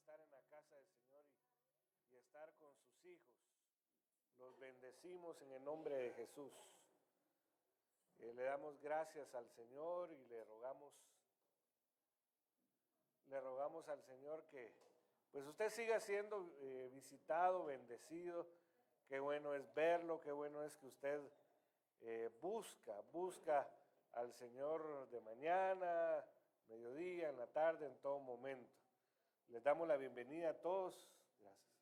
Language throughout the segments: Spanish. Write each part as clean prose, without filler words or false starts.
estar en la casa del Señor y estar con sus hijos. Los bendecimos en el nombre de Jesús. Le damos gracias al Señor y le rogamos al Señor que pues usted siga siendo visitado, bendecido. Qué bueno es verlo, qué bueno es que usted busca al Señor de mañana, mediodía, en la tarde, en todo momento. Les damos la bienvenida a todos, gracias,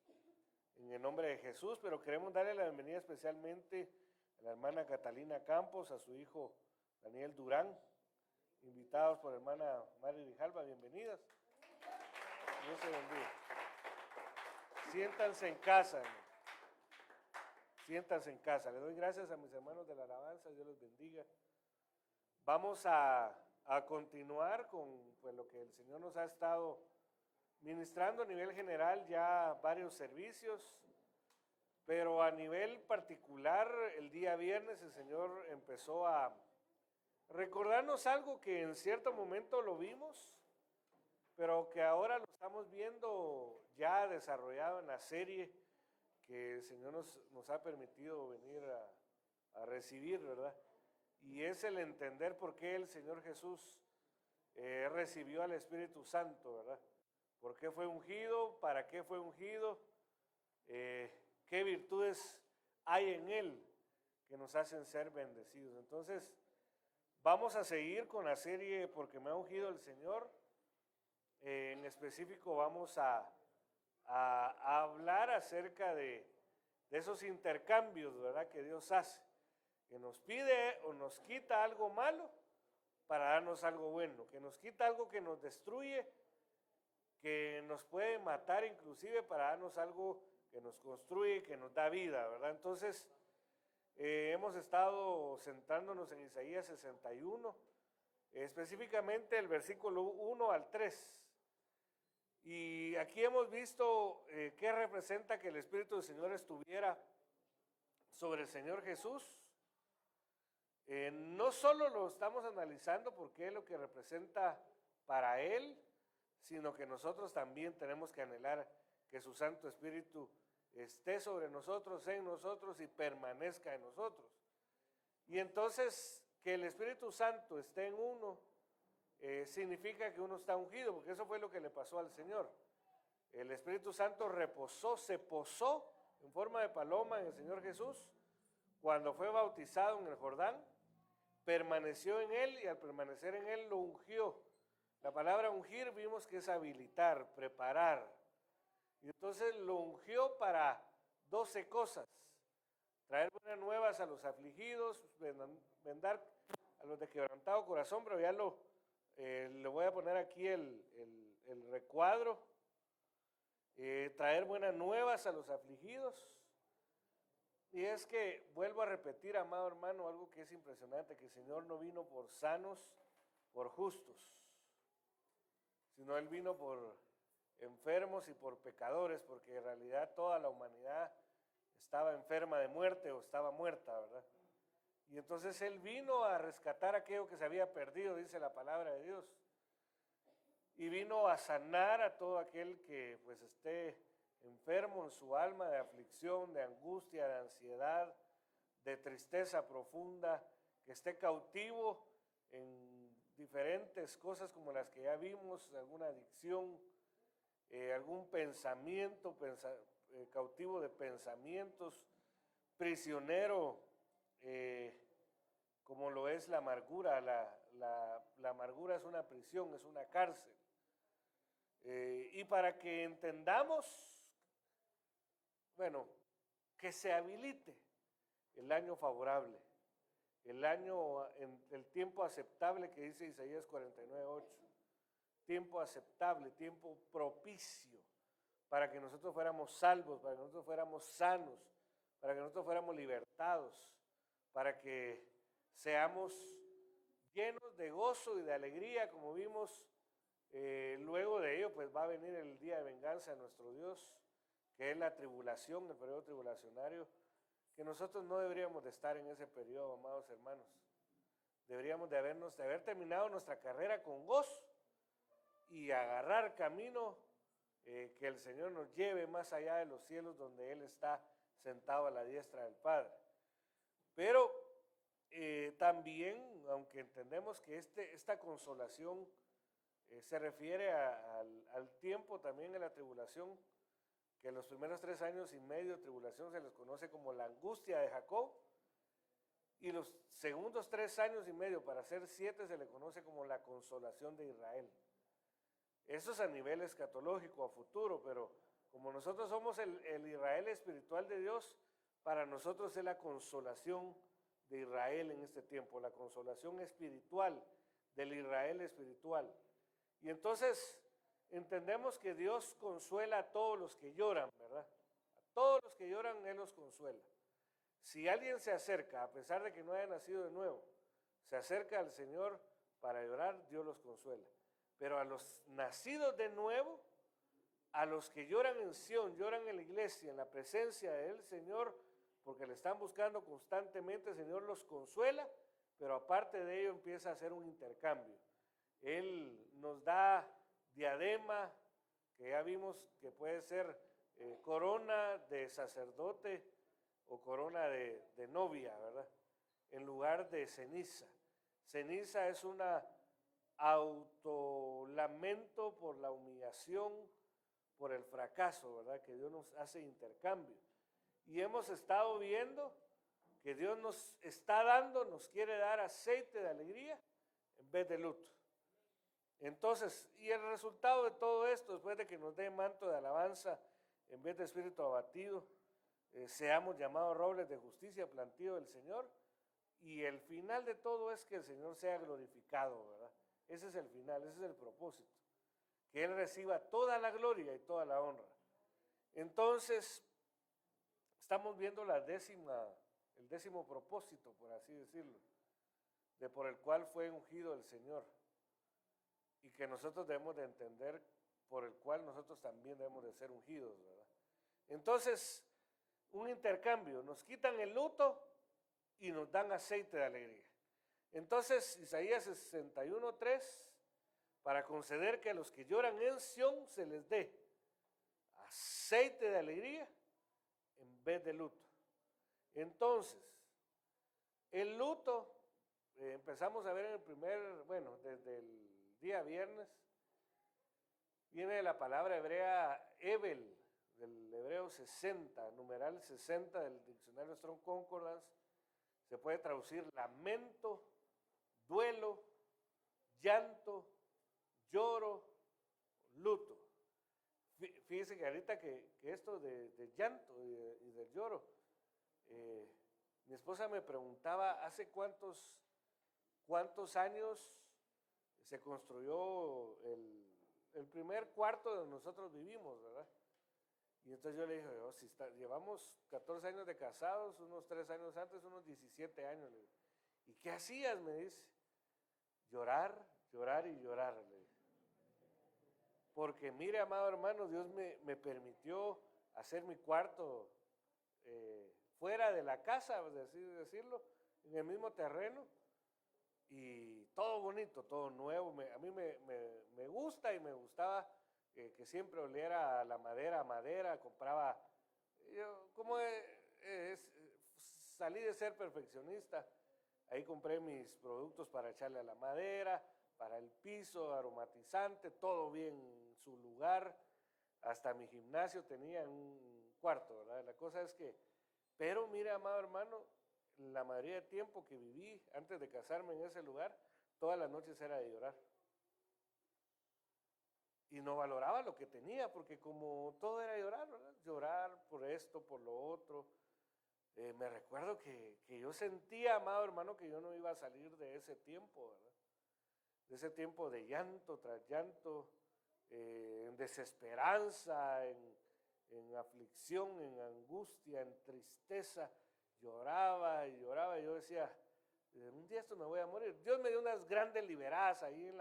en el nombre de Jesús, pero queremos darle la bienvenida especialmente a la hermana Catalina Campos, a su hijo Daniel Durán, invitados por la hermana Mari Grijalva, bienvenidas. Dios se bendiga. Siéntanse en casa, siéntanse en casa. Le doy gracias a mis hermanos de la alabanza, Dios los bendiga. Vamos a continuar con pues, lo que el Señor nos ha estado ministrando a nivel general, ya varios servicios, pero a nivel particular, el día viernes el Señor empezó a recordarnos algo que en cierto momento lo vimos, pero que ahora lo estamos viendo ya desarrollado en la serie que el Señor nos ha permitido venir a recibir, ¿verdad? Y es el entender por qué el Señor Jesús recibió al Espíritu Santo, ¿verdad? ¿Por qué fue ungido? ¿Para qué fue ungido? ¿Qué virtudes hay en Él que nos hacen ser bendecidos? Entonces, vamos a seguir con la serie Porque me ha ungido el Señor. En específico vamos a hablar acerca de esos intercambios, ¿verdad? Que Dios hace, que nos pide o nos quita algo malo para darnos algo bueno, que nos quita algo que nos destruye, que nos puede matar inclusive para darnos algo que nos construye, que nos da vida, ¿verdad? Entonces, hemos estado centrándonos en Isaías 61, específicamente el versículo 1 al 3. Y aquí hemos visto qué representa que el Espíritu del Señor estuviera sobre el Señor Jesús. No solo lo estamos analizando porque es lo que representa para Él, sino que nosotros también tenemos que anhelar que su Santo Espíritu esté sobre nosotros, en nosotros y permanezca en nosotros. Y entonces que el Espíritu Santo esté en uno significa que uno está ungido, porque eso fue lo que le pasó al Señor. El Espíritu Santo se posó en forma de paloma en el Señor Jesús cuando fue bautizado en el Jordán, permaneció en él y al permanecer en él lo ungió. La palabra ungir vimos que es habilitar, preparar. Y entonces lo ungió para 12 cosas. Traer buenas nuevas a los afligidos, vendar a los de quebrantado corazón, pero ya le voy a poner aquí el recuadro. Traer buenas nuevas a los afligidos. Y es que, vuelvo a repetir, amado hermano, algo que es impresionante, que el Señor no vino por sanos, por justos, sino Él vino por enfermos y por pecadores, porque en realidad toda la humanidad estaba enferma de muerte o estaba muerta, ¿verdad? Y entonces Él vino a rescatar aquello que se había perdido, dice la palabra de Dios, y vino a sanar a todo aquel que pues esté enfermo en su alma de aflicción, de angustia, de ansiedad, de tristeza profunda, que esté cautivo en diferentes cosas como las que ya vimos, alguna adicción, algún pensamiento, cautivo de pensamientos, prisionero, como lo es la amargura. La amargura es una prisión, es una cárcel. Y para que entendamos, bueno, que se habilite el año favorable, el tiempo aceptable que dice Isaías 49:8, tiempo aceptable, tiempo propicio, para que nosotros fuéramos salvos, para que nosotros fuéramos sanos, para que nosotros fuéramos libertados, para que seamos llenos de gozo y de alegría, como vimos. Luego de ello, pues va a venir el día de venganza de nuestro Dios, que es la tribulación, el periodo tribulacionario, que nosotros no deberíamos de estar en ese periodo, amados hermanos. Deberíamos de haber terminado nuestra carrera con gozo y agarrar camino que el Señor nos lleve más allá de los cielos donde Él está sentado a la diestra del Padre. Pero también, aunque entendemos que esta consolación se refiere al tiempo también de la tribulación, que los primeros 3 años y medio de tribulación se les conoce como la angustia de Jacob, y los segundos 3 años y medio, para ser 7, se le conoce como la consolación de Israel. Eso es a nivel escatológico, a futuro, pero como nosotros somos el Israel espiritual de Dios, para nosotros es la consolación de Israel en este tiempo, la consolación espiritual del Israel espiritual. Y entonces entendemos que Dios consuela a todos los que lloran, ¿verdad? A todos los que lloran Él los consuela. Si alguien se acerca, a pesar de que no haya nacido de nuevo, se acerca al Señor para llorar, Dios los consuela. Pero a los nacidos de nuevo, a los que lloran en Sión, lloran en la iglesia, en la presencia del Señor, porque le están buscando constantemente, el Señor los consuela, pero aparte de ello empieza a hacer un intercambio. Él nos da diadema, que ya vimos que puede ser corona de sacerdote o corona de novia, ¿verdad? En lugar de ceniza. Ceniza es una autolamento por la humillación, por el fracaso, ¿verdad? Que Dios nos hace intercambio. Y hemos estado viendo que Dios nos está dando, nos quiere dar aceite de alegría en vez de luto. Entonces, y el resultado de todo esto, después de que nos dé manto de alabanza en vez de espíritu abatido, seamos llamados robles de justicia, plantío del Señor, y el final de todo es que el Señor sea glorificado, ¿verdad? Ese es el final, ese es el propósito, que Él reciba toda la gloria y toda la honra. Entonces, estamos viendo el 10º propósito, por así decirlo, por el cual fue ungido el Señor, y que nosotros debemos de entender por el cual nosotros también debemos de ser ungidos, ¿verdad? Entonces, un intercambio, nos quitan el luto y nos dan aceite de alegría. Entonces, Isaías 61:3, para conceder que a los que lloran en Sión se les dé aceite de alegría en vez de luto. Entonces, el luto, empezamos a ver en desde el día viernes, viene de la palabra hebrea Evel, del hebreo 60, numeral 60 del diccionario Strong Concordance. Se puede traducir lamento, duelo, llanto, lloro, luto. Fíjese que ahorita que esto de llanto y del lloro, mi esposa me preguntaba hace cuántos años se construyó el primer cuarto donde nosotros vivimos, ¿verdad? Y entonces yo le dije, llevamos 14 años de casados, unos 3 años antes, unos 17 años. Le dije, ¿y qué hacías? Me dice, llorar, llorar y llorar. Le dije. Porque mire, amado hermano, Dios me permitió hacer mi cuarto fuera de la casa, así decirlo, en el mismo terreno, y todo bonito, todo nuevo. A mí me gusta y me gustaba que siempre oliera a la madera, compraba, yo salí de ser perfeccionista, ahí compré mis productos para echarle a la madera, para el piso, aromatizante, todo bien en su lugar, hasta mi gimnasio tenía en un cuarto, ¿verdad? La cosa es que, pero mire, amado hermano, la mayoría de tiempo que viví antes de casarme en ese lugar, todas las noches era de llorar. Y no valoraba lo que tenía, porque como todo era llorar, ¿verdad? Llorar por esto, por lo otro. Me recuerdo que yo sentía, amado hermano, que yo no iba a salir de ese tiempo, ¿verdad? De ese tiempo de llanto tras llanto, en desesperanza, en aflicción, en angustia, en tristeza. Lloraba y lloraba, y yo decía, un día esto me voy a morir. Dios me dio unas grandes liberadas ahí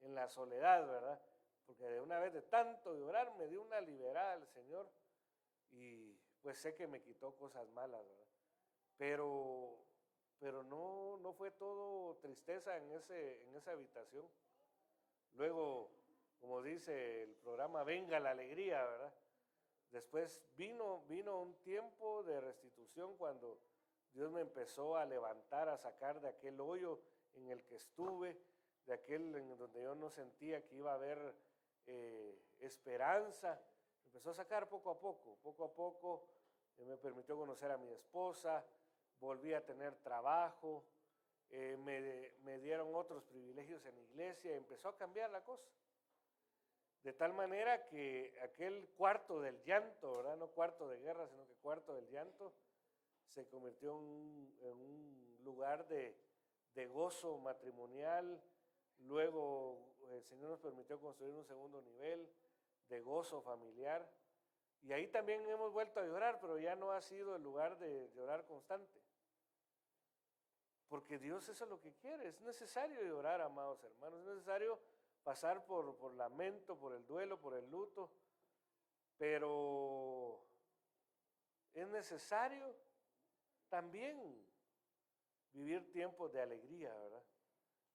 en la soledad, ¿verdad? Porque de una vez de tanto llorar me dio una liberada el Señor, y pues sé que me quitó cosas malas, ¿verdad? Pero no fue todo tristeza en esa habitación. Luego, como dice el programa, venga la alegría, ¿verdad? Después vino un tiempo de restitución cuando Dios me empezó a levantar, a sacar de aquel hoyo en el que estuve, de aquel en donde yo no sentía que iba a haber esperanza. Empezó a sacar poco a poco, me permitió conocer a mi esposa, volví a tener trabajo, me dieron otros privilegios en la iglesia, empezó a cambiar la cosa. De tal manera que aquel cuarto del llanto, ¿verdad? No cuarto de guerra, sino que cuarto del llanto, se convirtió en un lugar de gozo matrimonial. Luego el Señor nos permitió construir un segundo nivel de gozo familiar. Y ahí también hemos vuelto a llorar, pero ya no ha sido el lugar de llorar constante. Porque Dios eso es lo que quiere. Es necesario llorar, amados hermanos. Es necesario pasar por lamento, por el duelo, por el luto. Pero es necesario también vivir tiempos de alegría, ¿verdad?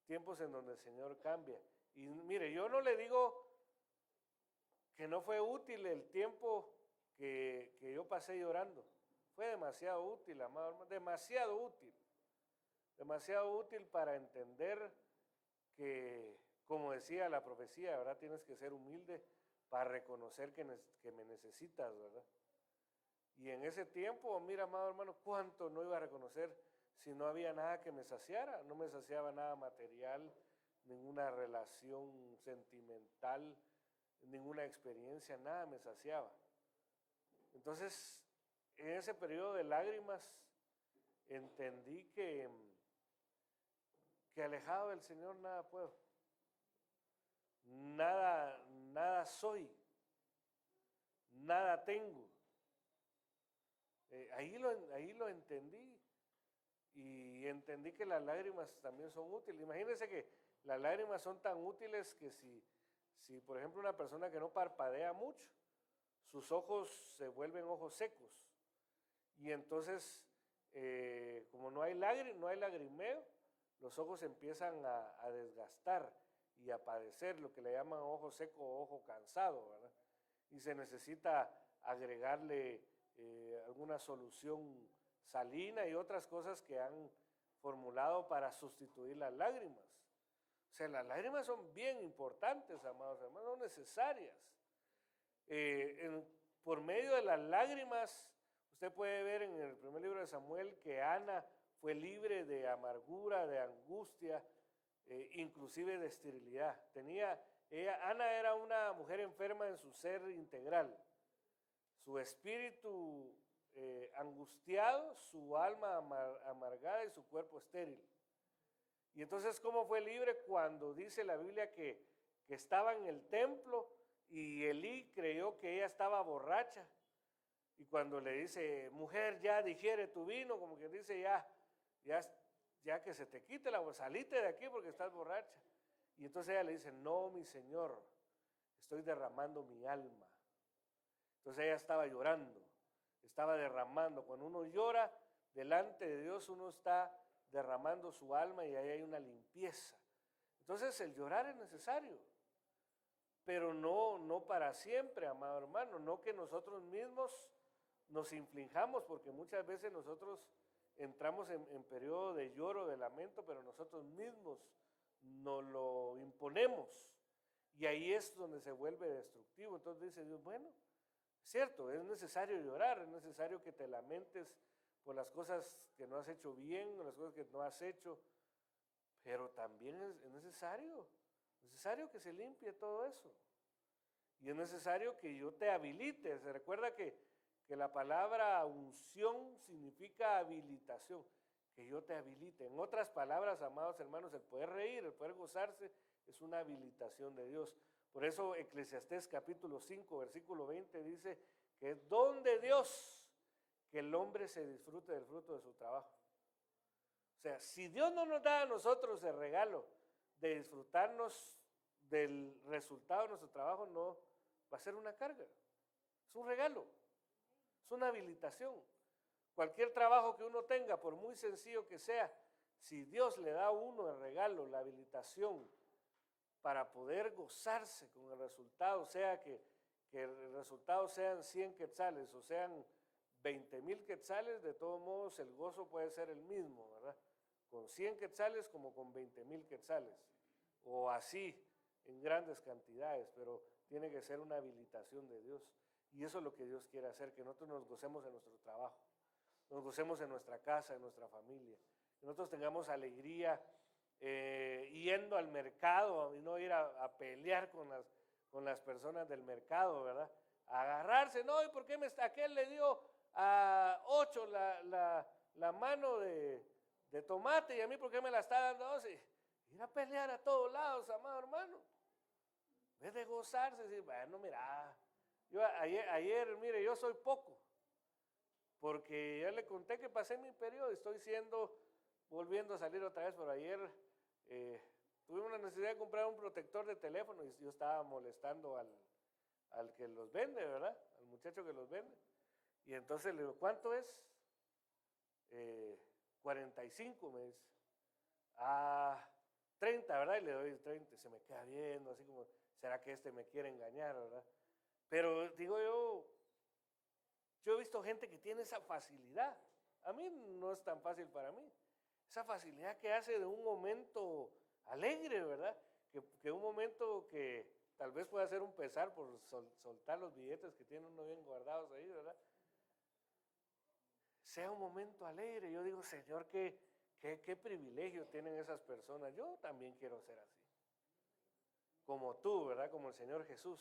Tiempos en donde el Señor cambia. Y mire, yo no le digo que no fue útil el tiempo que yo pasé llorando. Fue demasiado útil, amado hermano, demasiado útil. Demasiado útil para entender que, como decía la profecía, ¿verdad? Tienes que ser humilde para reconocer que me necesitas, ¿verdad? Y en ese tiempo, mira, amado hermano, cuánto no iba a reconocer si no había nada que me saciara. No me saciaba nada material, ninguna relación sentimental, ninguna experiencia, nada me saciaba. Entonces, en ese periodo de lágrimas, entendí que alejado del Señor nada puedo. Nada soy. Nada tengo. Ahí lo entendí. Y entendí que las lágrimas también son útiles. Imagínense que las lágrimas son tan útiles que si por ejemplo una persona que no parpadea mucho, sus ojos se vuelven ojos secos. Y entonces, como no hay lagrimeo, los ojos empiezan a desgastar y a padecer lo que le llaman ojo seco o ojo cansado, ¿verdad? Y se necesita agregarle alguna solución salina y otras cosas que han formulado para sustituir las lágrimas. O sea, las lágrimas son bien importantes, amados hermanos, son necesarias. Por medio de las lágrimas, usted puede ver en el primer libro de Samuel que Ana fue libre de amargura, de angustia, inclusive de esterilidad. Ana era una mujer enferma en su ser integral. Su espíritu angustiado, su alma amargada y su cuerpo estéril. Y entonces, ¿cómo fue libre? Cuando dice la Biblia que estaba en el templo y Elí creyó que ella estaba borracha. Y cuando le dice, mujer, ya digiere tu vino, como que dice, ya que se te quite salite de aquí porque estás borracha. Y entonces ella le dice, no, mi Señor, estoy derramando mi alma. Entonces ella estaba llorando, estaba derramando. Cuando uno llora delante de Dios, uno está derramando su alma y ahí hay una limpieza. Entonces el llorar es necesario, pero no para siempre, amado hermano, no que nosotros mismos nos inflijamos, porque muchas veces nosotros entramos en periodo de lloro, de lamento, pero nosotros mismos nos lo imponemos y ahí es donde se vuelve destructivo. Entonces dice Dios, bueno, es cierto, es necesario llorar, es necesario que te lamentes por las cosas que no has hecho bien, por las cosas que no has hecho, pero también es necesario que se limpie todo eso. Y es necesario que yo te habilite. Se recuerda que la palabra unción significa habilitación, que yo te habilite. En otras palabras, amados hermanos, el poder reír, el poder gozarse, es una habilitación de Dios. Por eso Eclesiastés capítulo 5, versículo 20 dice que es don de Dios que el hombre se disfrute del fruto de su trabajo. O sea, si Dios no nos da a nosotros el regalo de disfrutarnos del resultado de nuestro trabajo, no va a ser una carga. Es un regalo, es una habilitación. Cualquier trabajo que uno tenga, por muy sencillo que sea, si Dios le da a uno el regalo, la habilitación para poder gozarse con el resultado, sea que el resultado sean 100 quetzales o sean 20,000 quetzales, de todos modos el gozo puede ser el mismo, ¿verdad? Con 100 quetzales como con 20,000 quetzales, o así en grandes cantidades, pero tiene que ser una habilitación de Dios. Y eso es lo que Dios quiere hacer, que nosotros nos gocemos en nuestro trabajo, nos gocemos en nuestra casa, en nuestra familia, que nosotros tengamos alegría yendo al mercado y no ir a pelear con las personas del mercado, ¿verdad? A agarrarse, no, ¿y por qué aquel le dio a 8 la mano de tomate y a mí por qué me la está dando 12? Ir a pelear a todos lados, amado hermano. En vez de gozarse, decir, bueno, mira, yo ayer, mire, yo soy poco, porque ya le conté que pasé mi periodo y estoy volviendo a salir otra vez, pero ayer tuvimos la necesidad de comprar un protector de teléfono y yo estaba molestando al que los vende, ¿verdad? Al muchacho que los vende. Y entonces le digo, ¿cuánto es? 45, me dice. 30, ¿verdad? Y le doy 30, se me queda viendo, así como, ¿será que me quiere engañar, verdad? Pero digo yo he visto gente que tiene esa facilidad. A mí no es tan fácil para mí. Esa facilidad que hace de un momento alegre, ¿verdad? Que un momento que tal vez pueda ser un pesar por soltar los billetes que tiene uno bien guardados ahí, ¿verdad? Sea un momento alegre. Yo digo, Señor, qué privilegio tienen esas personas. Yo también quiero ser así. Como tú, ¿verdad? Como el Señor Jesús.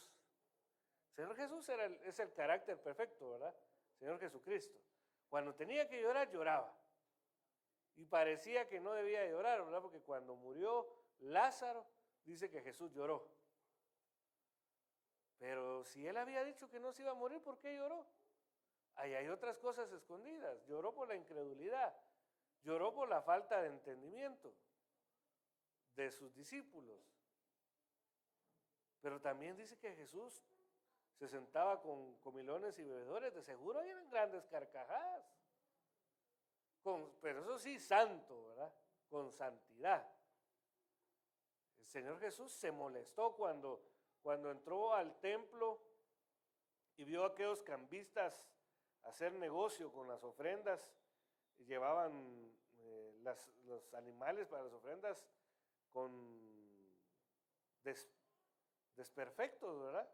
El Señor Jesús es el carácter perfecto, ¿verdad? Señor Jesucristo. Cuando tenía que llorar, lloraba. Y parecía que no debía llorar, ¿verdad? Porque cuando murió Lázaro, dice que Jesús lloró. Pero si él había dicho que no se iba a morir, ¿por qué lloró? Ahí hay otras cosas escondidas. Lloró por la incredulidad. Lloró por la falta de entendimiento de sus discípulos. Pero también dice que Jesús se sentaba con comilones y bebedores. De seguro eran grandes carcajadas. Pero eso sí, santo, ¿verdad? Con santidad. El Señor Jesús se molestó cuando entró al templo y vio a aquellos cambistas hacer negocio con las ofrendas. Y llevaban los animales para las ofrendas con desperfectos, ¿verdad?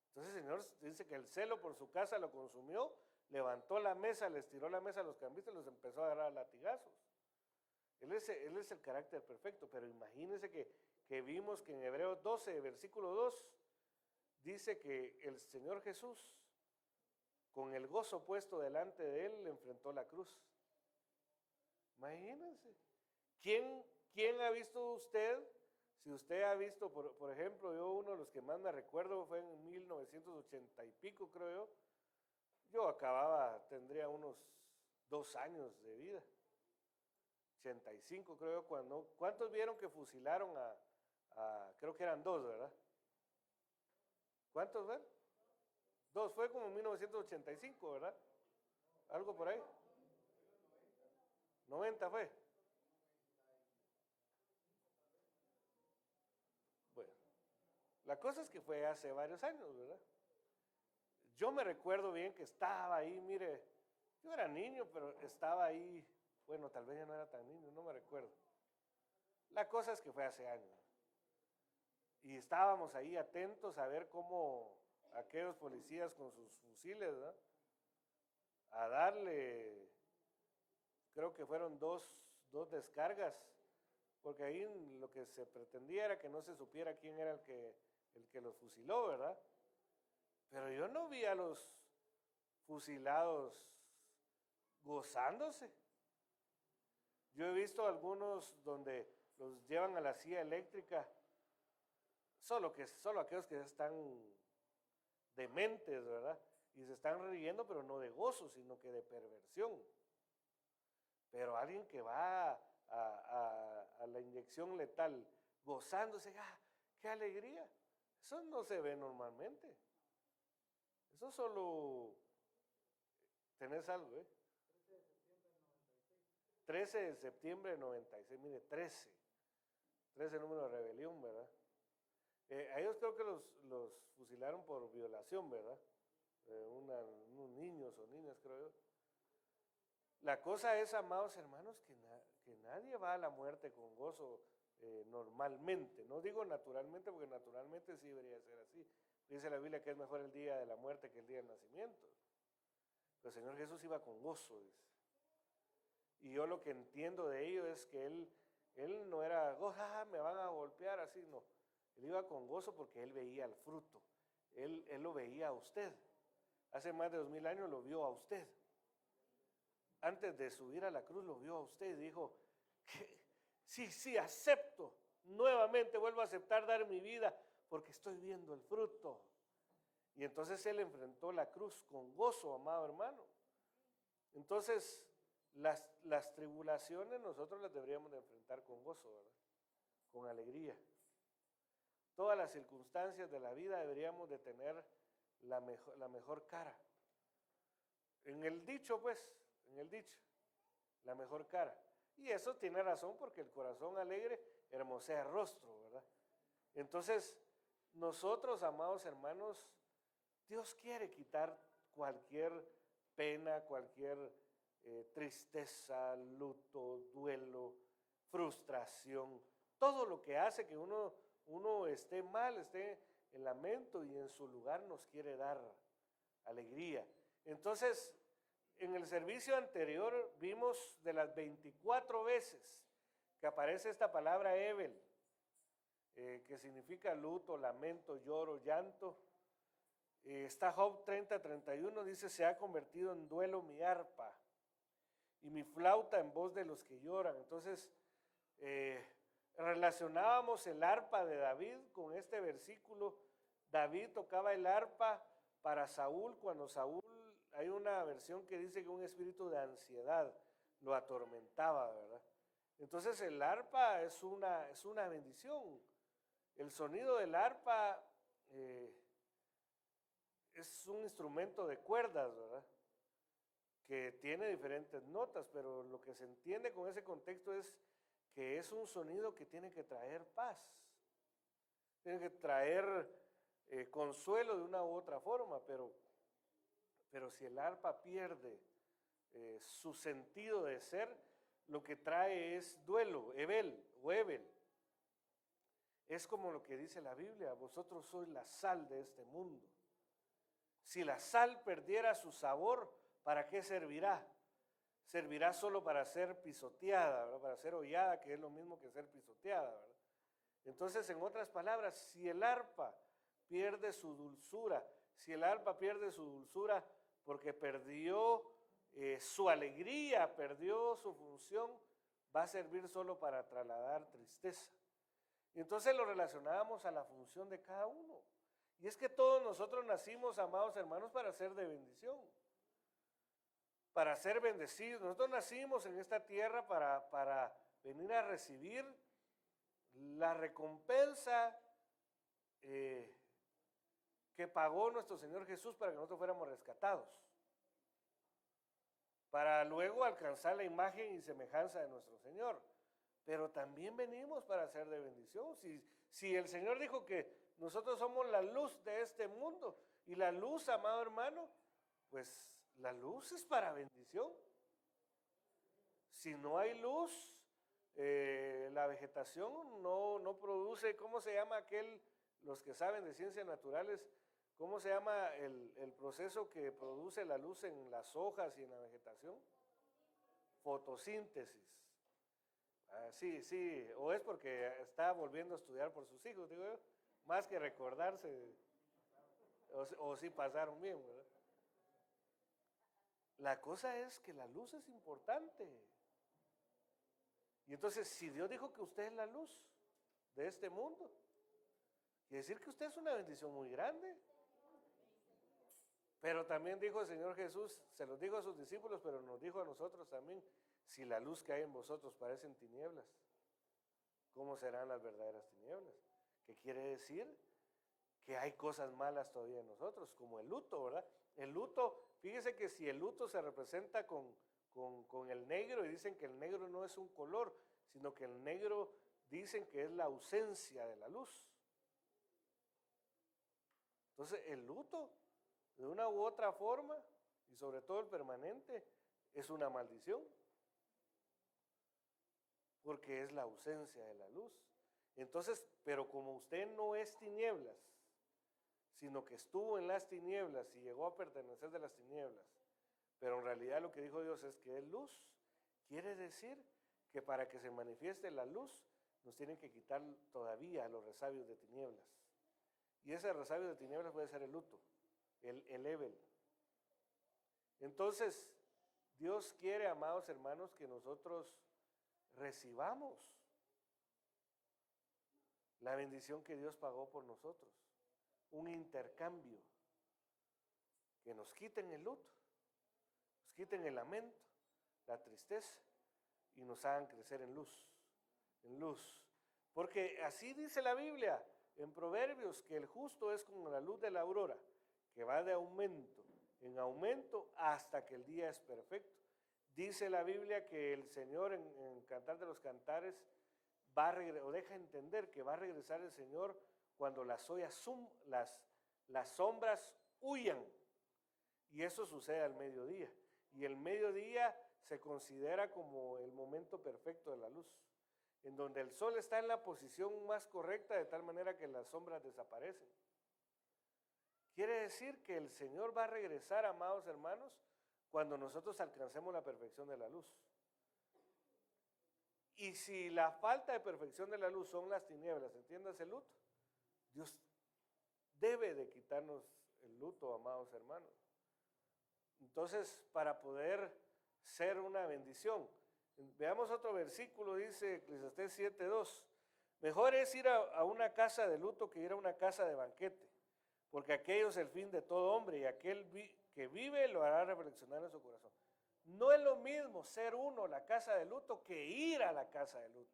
Entonces el Señor dice que el celo por su casa lo consumió, levantó la mesa, les tiró la mesa a los cambistas y los empezó a agarrar a latigazos. Él es el carácter perfecto, pero imagínense que vimos que en Hebreos 12, versículo 2, dice que el Señor Jesús, con el gozo puesto delante de él, le enfrentó la cruz. Imagínense. ¿Quién ha visto usted? Si usted ha visto, por ejemplo, yo uno de los que más me recuerdo fue en 1980 y pico, creo yo. Yo tendría unos 2 años de vida. 85 creo yo. ¿Cuántos vieron que fusilaron creo que eran 2, ¿verdad? ¿Cuántos ven? 2, fue como 1985, ¿verdad? Algo por ahí. 90 fue. Bueno, la cosa es que fue hace varios años, ¿verdad? Yo me recuerdo bien que estaba ahí, mire, yo era niño, pero estaba ahí, bueno, tal vez ya no era tan niño, no me recuerdo. La cosa es que fue hace años. Y estábamos ahí atentos a ver cómo aquellos policías con sus fusiles, ¿verdad? A darle, creo que fueron dos descargas, porque ahí lo que se pretendía era que no se supiera quién era el que los fusiló, ¿verdad? Pero yo no vi a los fusilados gozándose. Yo he visto algunos donde los llevan a la silla eléctrica, solo aquellos que están dementes, ¿verdad? Y se están riendo, pero no de gozo, sino que de perversión. Pero alguien que va a la inyección letal gozándose, ¡qué alegría! Eso no se ve normalmente. Eso solo tenés algo, ¿eh? 13 de septiembre de 96, mire, 13 número de rebelión, ¿verdad? A ellos creo que los fusilaron por violación, ¿verdad? Unos niños o niñas, creo yo. La cosa es, amados hermanos, que nadie va a la muerte con gozo normalmente. No digo naturalmente, porque naturalmente sí debería ser así. Dice la Biblia que es mejor el día de la muerte que el día del nacimiento. Pero el Señor Jesús iba con gozo, dice. Y yo lo que entiendo de ello es que él no era, me van a golpear, así, no. Él iba con gozo porque él veía el fruto. Él lo veía a usted. Hace más de 2000 años lo vio a usted. Antes de subir a la cruz lo vio a usted y dijo, sí, acepto. Nuevamente vuelvo a aceptar dar mi vida porque estoy viendo el fruto. Y entonces él enfrentó la cruz con gozo, amado hermano. Entonces, las tribulaciones nosotros las deberíamos de enfrentar con gozo, ¿verdad? Con alegría. Todas las circunstancias de la vida deberíamos de tener la mejor cara. En el dicho, la mejor cara. Y eso tiene razón porque el corazón alegre hermosea el rostro, ¿verdad? Entonces, nosotros, amados hermanos, Dios quiere quitar cualquier pena, cualquier tristeza, luto, duelo, frustración, todo lo que hace que uno esté mal, esté en lamento, y en su lugar nos quiere dar alegría. Entonces, en el servicio anterior vimos de las 24 veces que aparece esta palabra Evel, que significa luto, lamento, lloro, llanto. Está Job 30:31, dice, se ha convertido en duelo mi arpa y mi flauta en voz de los que lloran. Entonces, relacionábamos el arpa de David con este versículo. David tocaba el arpa para Saúl cuando Saúl, hay una versión que dice que un espíritu de ansiedad lo atormentaba, ¿verdad? Entonces el arpa es una bendición. El sonido del arpa es un instrumento de cuerdas, ¿verdad? Que tiene diferentes notas, pero lo que se entiende con ese contexto es que es un sonido que tiene que traer paz, tiene que traer consuelo de una u otra forma, pero si el arpa pierde su sentido de ser, lo que trae es duelo, Evel. Es como lo que dice la Biblia, vosotros sois la sal de este mundo. Si la sal perdiera su sabor, ¿para qué servirá? Servirá solo para ser pisoteada, ¿verdad? Para ser hollada, que es lo mismo que ser pisoteada, ¿verdad? Entonces, en otras palabras, si el arpa pierde su dulzura, porque perdió su alegría, perdió su función, va a servir solo para trasladar tristeza. Y entonces lo relacionábamos a la función de cada uno. Y es que todos nosotros nacimos, amados hermanos, para ser de bendición, para ser bendecidos. Nosotros nacimos en esta tierra para venir a recibir la recompensa que pagó nuestro Señor Jesús para que nosotros fuéramos rescatados, para luego alcanzar la imagen y semejanza de nuestro Señor. Pero también venimos para ser de bendición. Si el Señor dijo que nosotros somos la luz de este mundo, y la luz, amado hermano, pues la luz es para bendición. Si no hay luz, la vegetación no produce, ¿cómo se llama los que saben de ciencias naturales, cómo se llama el proceso que produce la luz en las hojas y en la vegetación? Fotosíntesis. Sí, o es porque está volviendo a estudiar por sus hijos, digo yo, más que recordarse, o sí pasaron bien, ¿verdad? La cosa es que la luz es importante. Y entonces, si Dios dijo que usted es la luz de este mundo, quiere decir que usted es una bendición muy grande. Pero también dijo el Señor Jesús, se los dijo a sus discípulos, pero nos dijo a nosotros también, si la luz que hay en vosotros parecen tinieblas, ¿cómo serán las verdaderas tinieblas? ¿Qué quiere decir? Que hay cosas malas todavía en nosotros, como el luto, ¿verdad? El luto, fíjese que si el luto se representa con el negro, y dicen que el negro no es un color, sino que el negro dicen que es la ausencia de la luz. Entonces el luto, de una u otra forma, y sobre todo el permanente, es una maldición, porque es la ausencia de la luz. Entonces, pero como usted no es tinieblas, sino que estuvo en las tinieblas y llegó a pertenecer de las tinieblas, pero en realidad lo que dijo Dios es que es luz, quiere decir que para que se manifieste la luz, nos tienen que quitar todavía los resabios de tinieblas. Y ese resabio de tinieblas puede ser el luto, el Evel. Entonces, Dios quiere, amados hermanos, que nosotros recibamos la bendición que Dios pagó por nosotros. Un intercambio. Que nos quiten el luto, nos quiten el lamento, la tristeza y nos hagan crecer en luz, en luz. Porque así dice la Biblia en Proverbios, que el justo es como la luz de la aurora, que va de aumento en aumento hasta que el día es perfecto. Dice la Biblia que el Señor en Cantar de los Cantares va a deja entender que va a regresar el Señor cuando las sombras huyan. Y eso sucede al mediodía. Y el mediodía se considera como el momento perfecto de la luz, en donde el sol está en la posición más correcta de tal manera que las sombras desaparecen. Quiere decir que el Señor va a regresar, amados hermanos, cuando nosotros alcancemos la perfección de la luz. Y si la falta de perfección de la luz son las tinieblas, entiéndase el luto, Dios debe de quitarnos el luto, amados hermanos. Entonces, para poder ser una bendición. Veamos otro versículo, dice Eclesiastés 7:2. Mejor es ir a una casa de luto que ir a una casa de banquete, porque aquello es el fin de todo hombre y aquel que vive lo hará reflexionar en su corazón. No es lo mismo ser uno la casa de luto que ir a la casa de luto.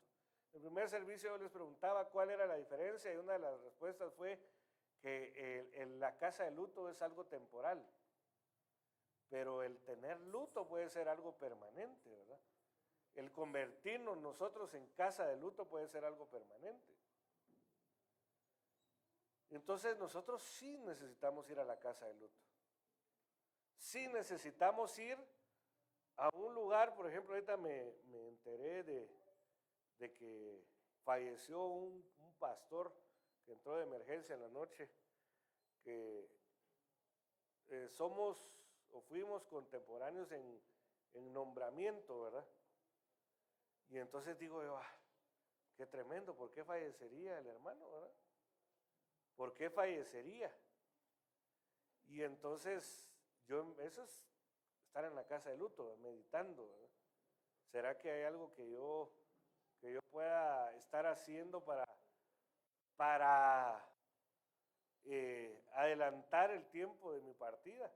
En el primer servicio yo les preguntaba cuál era la diferencia y una de las respuestas fue que la casa de luto es algo temporal, pero el tener luto puede ser algo permanente, ¿verdad? El convertirnos nosotros en casa de luto puede ser algo permanente. Entonces nosotros sí necesitamos ir a la casa de luto. Sí necesitamos ir a un lugar, por ejemplo, ahorita me enteré de que falleció un pastor que entró de emergencia en la noche, que somos o fuimos contemporáneos en nombramiento, ¿verdad? Y entonces digo yo, qué tremendo, ¿por qué fallecería el hermano, verdad? ¿Por qué fallecería? Y entonces, eso es estar en la casa de luto, meditando, ¿verdad? ¿Será que hay algo que yo pueda estar haciendo para adelantar el tiempo de mi partida?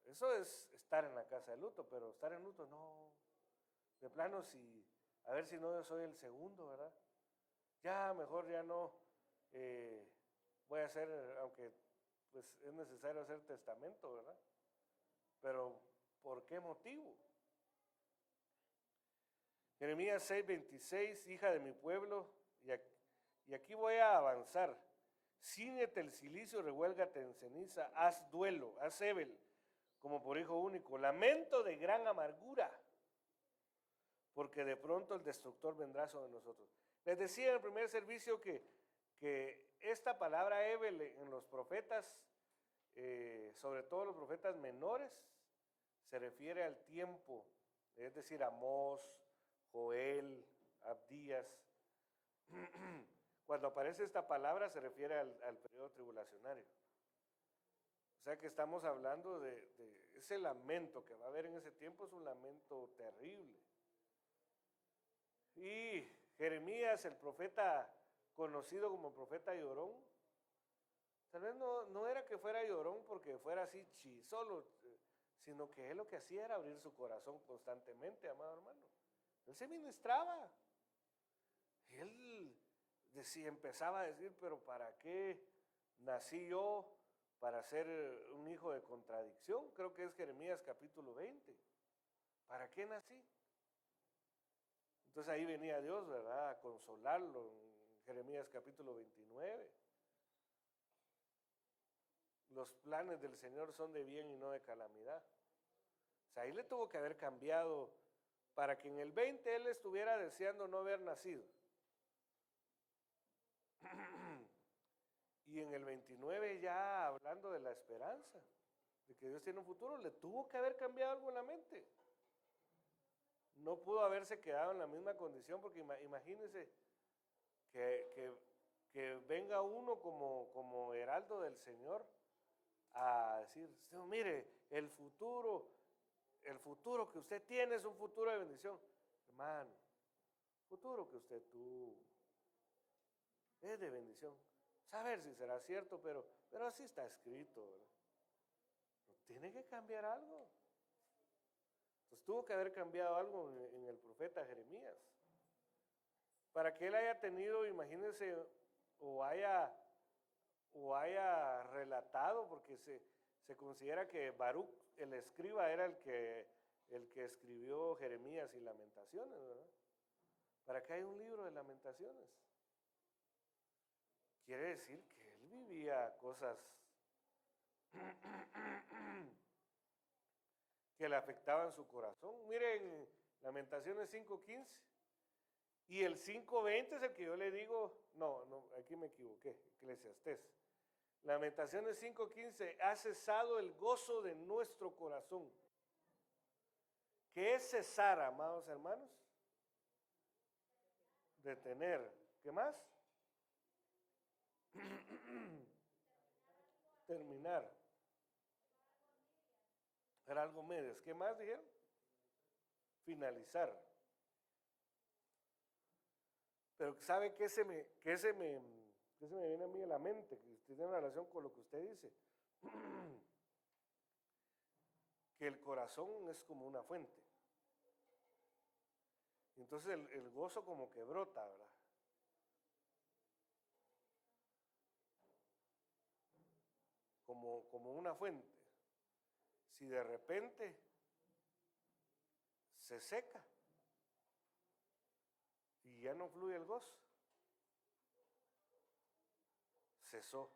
Eso es estar en la casa de luto, pero estar en luto no. De plano, a ver si no yo soy el segundo, ¿verdad? Ya, mejor ya no voy a hacer, aunque pues es necesario hacer testamento, ¿verdad? Pero, ¿por qué motivo? Jeremías 6:26, hija de mi pueblo, y aquí voy a avanzar. Cíñete el cilicio, revuélgate en ceniza, haz duelo, haz Evel, como por hijo único, lamento de gran amargura, porque de pronto el destructor vendrá sobre nosotros. Les decía en el primer servicio que esta palabra Evel en los profetas, sobre todo los profetas menores, se refiere al tiempo, es decir, Amós, Joel, Abdías. Cuando aparece esta palabra se refiere al periodo tribulacionario. O sea que estamos hablando de ese lamento que va a haber en ese tiempo, es un lamento terrible. Y Jeremías, el profeta conocido como profeta llorón, tal vez no era que fuera llorón porque fuera así solo, sino que él lo que hacía era abrir su corazón constantemente, amado hermano. Él se ministraba. Él empezaba a decir, pero ¿para qué nací yo para ser un hijo de contradicción? Creo que es Jeremías capítulo 20. ¿Para qué nací? Entonces ahí venía Dios, ¿verdad?, a consolarlo en Jeremías capítulo 29. los planes del Señor son de bien y no de calamidad. O sea, ahí le tuvo que haber cambiado para que en el 20 él estuviera deseando no haber nacido. Y en el 29 ya hablando de la esperanza, de que Dios tiene un futuro, le tuvo que haber cambiado algo en la mente. No pudo haberse quedado en la misma condición, porque imagínense que venga uno como heraldo del Señor a decir, mire, el futuro que usted tiene es un futuro de bendición. Hermano, el futuro que usted tuvo es de bendición. Saber si será cierto, pero así está escrito, ¿verdad? Tiene que cambiar algo. Entonces tuvo que haber cambiado algo en el profeta Jeremías. Para que él haya tenido, imagínense, o haya relatado, porque se considera que Baruch, el escriba, era el que escribió Jeremías y Lamentaciones, ¿verdad? Para que haya un libro de Lamentaciones. Quiere decir que él vivía cosas que le afectaban su corazón. Miren, Lamentaciones 5:15. Y el 5:20 es el que yo le digo, no, aquí me equivoqué, Eclesiastés. Lamentaciones 5:15, ha cesado el gozo de nuestro corazón. ¿Qué es cesar, amados hermanos? Detener. ¿Qué más? Terminar. Era algo medias. ¿Qué más dijeron? Finalizar. Pero ¿sabe qué se me viene a mí a la mente? Que tiene una relación con lo que usted dice. Que el corazón es como una fuente. Entonces el gozo como que brota, ¿verdad? Como una fuente. Si de repente se seca y ya no fluye el gozo, cesó,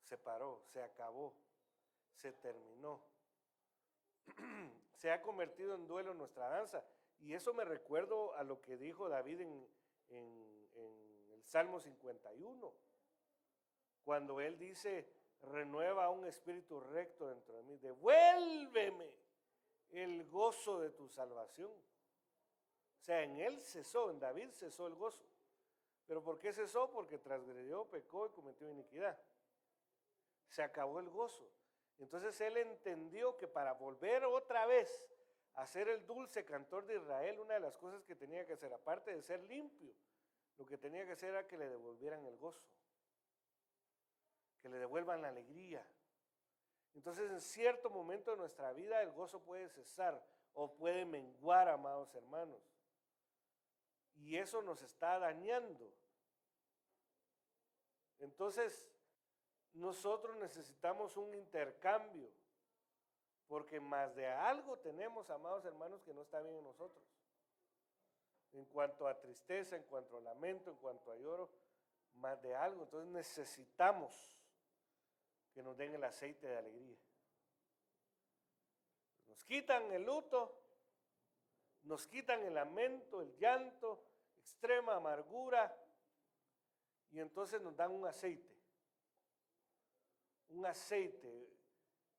se paró, se acabó, se terminó. Se ha convertido en duelo nuestra danza. Y eso me recuerdo a lo que dijo David en el Salmo 51, cuando él dice, renueva un espíritu recto dentro de mí, devuélveme el gozo de tu salvación. O sea, en él cesó, en David cesó el gozo. ¿Pero por qué cesó? Porque transgredió, pecó y cometió iniquidad. Se acabó el gozo. Entonces él entendió que para volver otra vez a ser el dulce cantor de Israel, una de las cosas que tenía que hacer, aparte de ser limpio, lo que tenía que hacer era que le devolvieran el gozo, que le devuelvan la alegría. Entonces en cierto momento de nuestra vida el gozo puede cesar o puede menguar, amados hermanos. Y eso nos está dañando. Entonces nosotros necesitamos un intercambio, porque más de algo tenemos, amados hermanos, que no está bien en nosotros. En cuanto a tristeza, en cuanto a lamento, en cuanto a lloro, más de algo. Entonces necesitamos que nos den el aceite de alegría. Nos quitan el luto, nos quitan el lamento, el llanto, extrema amargura, y entonces nos dan un aceite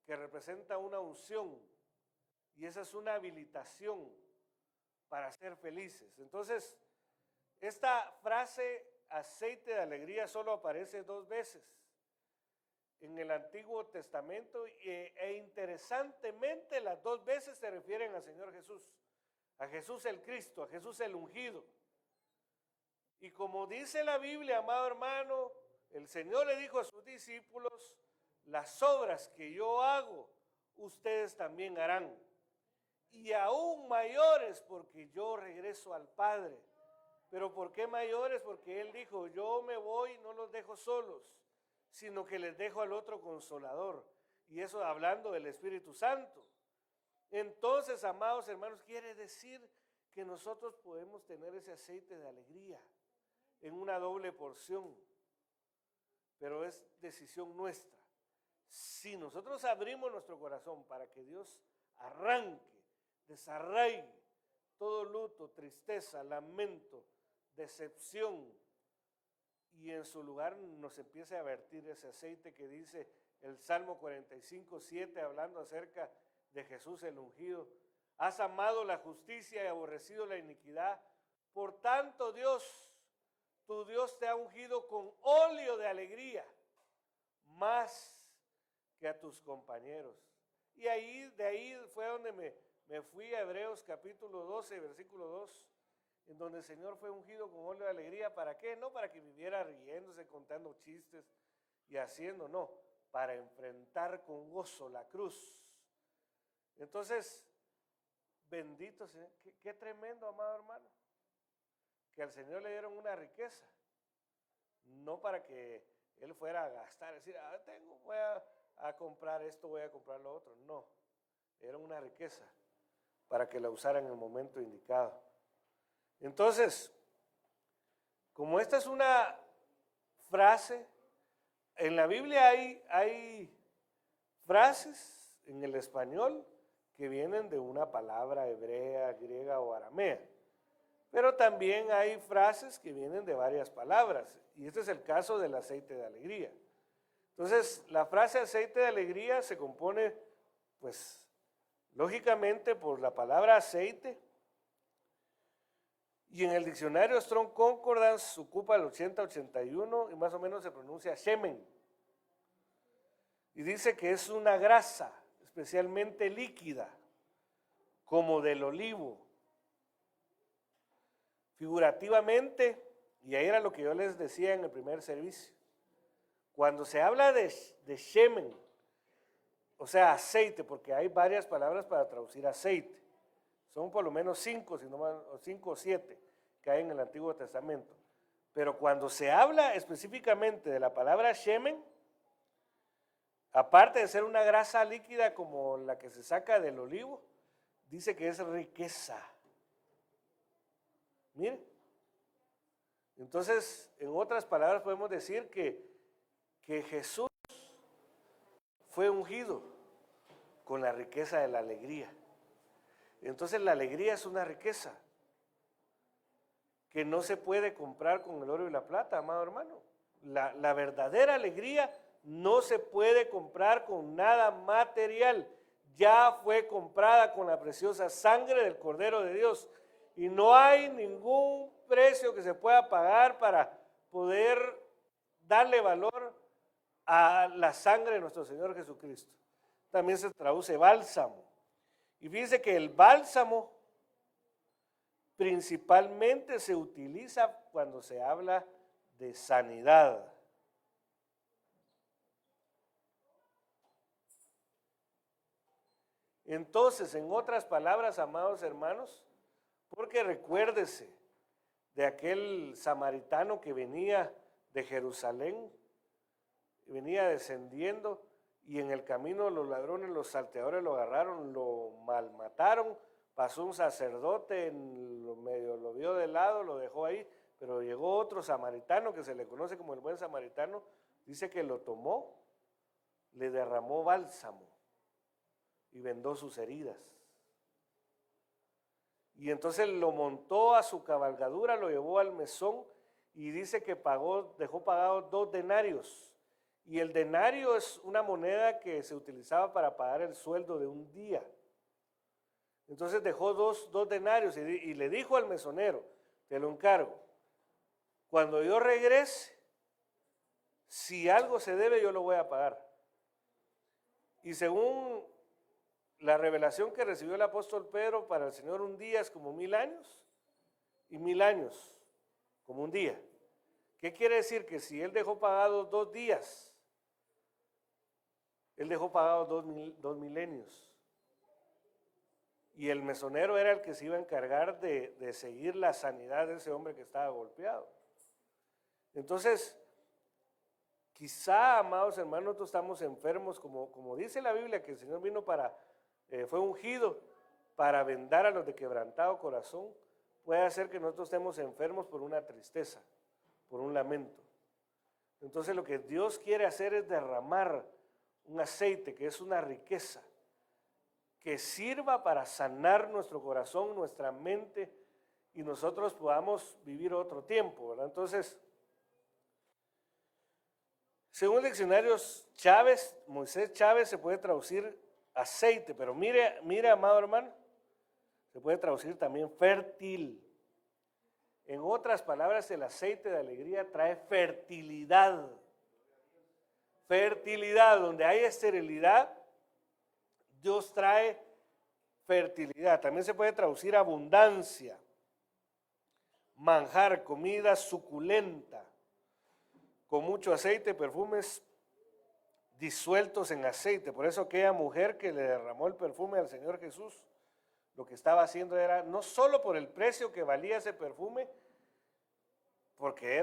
que representa una unción, y esa es una habilitación para ser felices. Entonces, esta frase aceite de alegría solo aparece 2 veces en el Antiguo Testamento e interesantemente las 2 veces se refieren al Señor Jesús, a Jesús el Cristo, a Jesús el ungido. Y como dice la Biblia, amado hermano, el Señor le dijo a sus discípulos, las obras que yo hago, ustedes también harán. Y aún mayores, porque yo regreso al Padre. ¿Pero por qué mayores? Porque Él dijo, yo me voy y no los dejo solos, sino que les dejo al otro consolador. Y eso hablando del Espíritu Santo. Entonces, amados hermanos, quiere decir que nosotros podemos tener ese aceite de alegría en una doble porción. Pero es decisión nuestra. Si nosotros abrimos nuestro corazón para que Dios arranque, desarraigue todo luto, tristeza, lamento, decepción, y en su lugar nos empiece a vertir ese aceite que dice el Salmo 45:7, hablando acerca de Jesús el ungido. Has amado la justicia y aborrecido la iniquidad. Por tanto, Dios, tu Dios te ha ungido con óleo de alegría, más que a tus compañeros. Y de ahí fue donde me fui a Hebreos capítulo 12, versículo 2, en donde el Señor fue ungido con óleo de alegría. ¿Para qué? No para que viviera riéndose, contando chistes y haciendo, no, para enfrentar con gozo la cruz. Entonces, bendito Señor, qué tremendo, amado hermano, que al Señor le dieron una riqueza, no para que Él fuera a gastar, decir, voy a comprar esto, voy a comprar lo otro. No, era una riqueza para que la usara en el momento indicado. Entonces, como esta es una frase, en la Biblia hay frases en el español que vienen de una palabra hebrea, griega o aramea, pero también hay frases que vienen de varias palabras, y este es el caso del aceite de alegría. Entonces, la frase aceite de alegría se compone, pues, lógicamente por la palabra aceite, y en el diccionario Strong Concordance ocupa el 80-81 y más o menos se pronuncia shemen. Y dice que es una grasa especialmente líquida, como del olivo. Figurativamente, y ahí era lo que yo les decía en el primer servicio, cuando se habla de shemen, o sea, aceite, porque hay varias palabras para traducir aceite, son por lo menos 5, si no más, 5 o 7 que hay en el Antiguo Testamento, pero cuando se habla específicamente de la palabra shemen, aparte de ser una grasa líquida como la que se saca del olivo, dice que es riqueza. Mire, entonces, en otras palabras podemos decir que Jesús fue ungido con la riqueza de la alegría. Entonces la alegría es una riqueza que no se puede comprar con el oro y la plata, amado hermano. La verdadera alegría no se puede comprar con nada material. Ya fue comprada con la preciosa sangre del Cordero de Dios. Y no hay ningún precio que se pueda pagar para poder darle valor a la sangre de nuestro Señor Jesucristo. También se traduce bálsamo. Y fíjense que el bálsamo principalmente se utiliza cuando se habla de sanidad. Entonces, en otras palabras, amados hermanos, porque recuérdese de aquel samaritano que venía de Jerusalén, venía descendiendo, y en el camino los ladrones, los salteadores lo agarraron, lo malmataron. Pasó un sacerdote, medio lo vio de lado, lo dejó ahí, pero llegó otro samaritano que se le conoce como el buen samaritano, dice que lo tomó, le derramó bálsamo y vendó sus heridas. Y entonces lo montó a su cabalgadura, lo llevó al mesón y dice que dejó pagados 2 denarios. Y el denario es una moneda que se utilizaba para pagar el sueldo de un día. Entonces dejó dos denarios y le dijo al mesonero, te lo encargo, cuando yo regrese, si algo se debe yo lo voy a pagar. Y según la revelación que recibió el apóstol Pedro, para el Señor un día es como 1000 años y 1000 años como un día. ¿Qué quiere decir? Que si él dejó pagados 2 días, él dejó pagados 2 milenios. Y el mesonero era el que se iba a encargar de seguir la sanidad de ese hombre que estaba golpeado. Entonces, quizá, amados hermanos, nosotros estamos enfermos, como dice la Biblia, que el Señor vino fue ungido para vendar a los de quebrantado corazón. Puede ser que nosotros estemos enfermos por una tristeza, por un lamento. Entonces lo que Dios quiere hacer es derramar un aceite que es una riqueza, que sirva para sanar nuestro corazón, nuestra mente, y nosotros podamos vivir otro tiempo, ¿verdad? Entonces, según el diccionario Chávez, Moisés Chávez se puede traducir aceite, pero mire, amado hermano, se puede traducir también fértil. En otras palabras, el aceite de alegría trae fertilidad. Fertilidad, donde hay esterilidad, Dios trae fertilidad. También se puede traducir abundancia, manjar, comida suculenta, con mucho aceite, perfumes disueltos en aceite. Por eso aquella mujer que le derramó el perfume al Señor Jesús, lo que estaba haciendo era, no solo por el precio que valía ese perfume, porque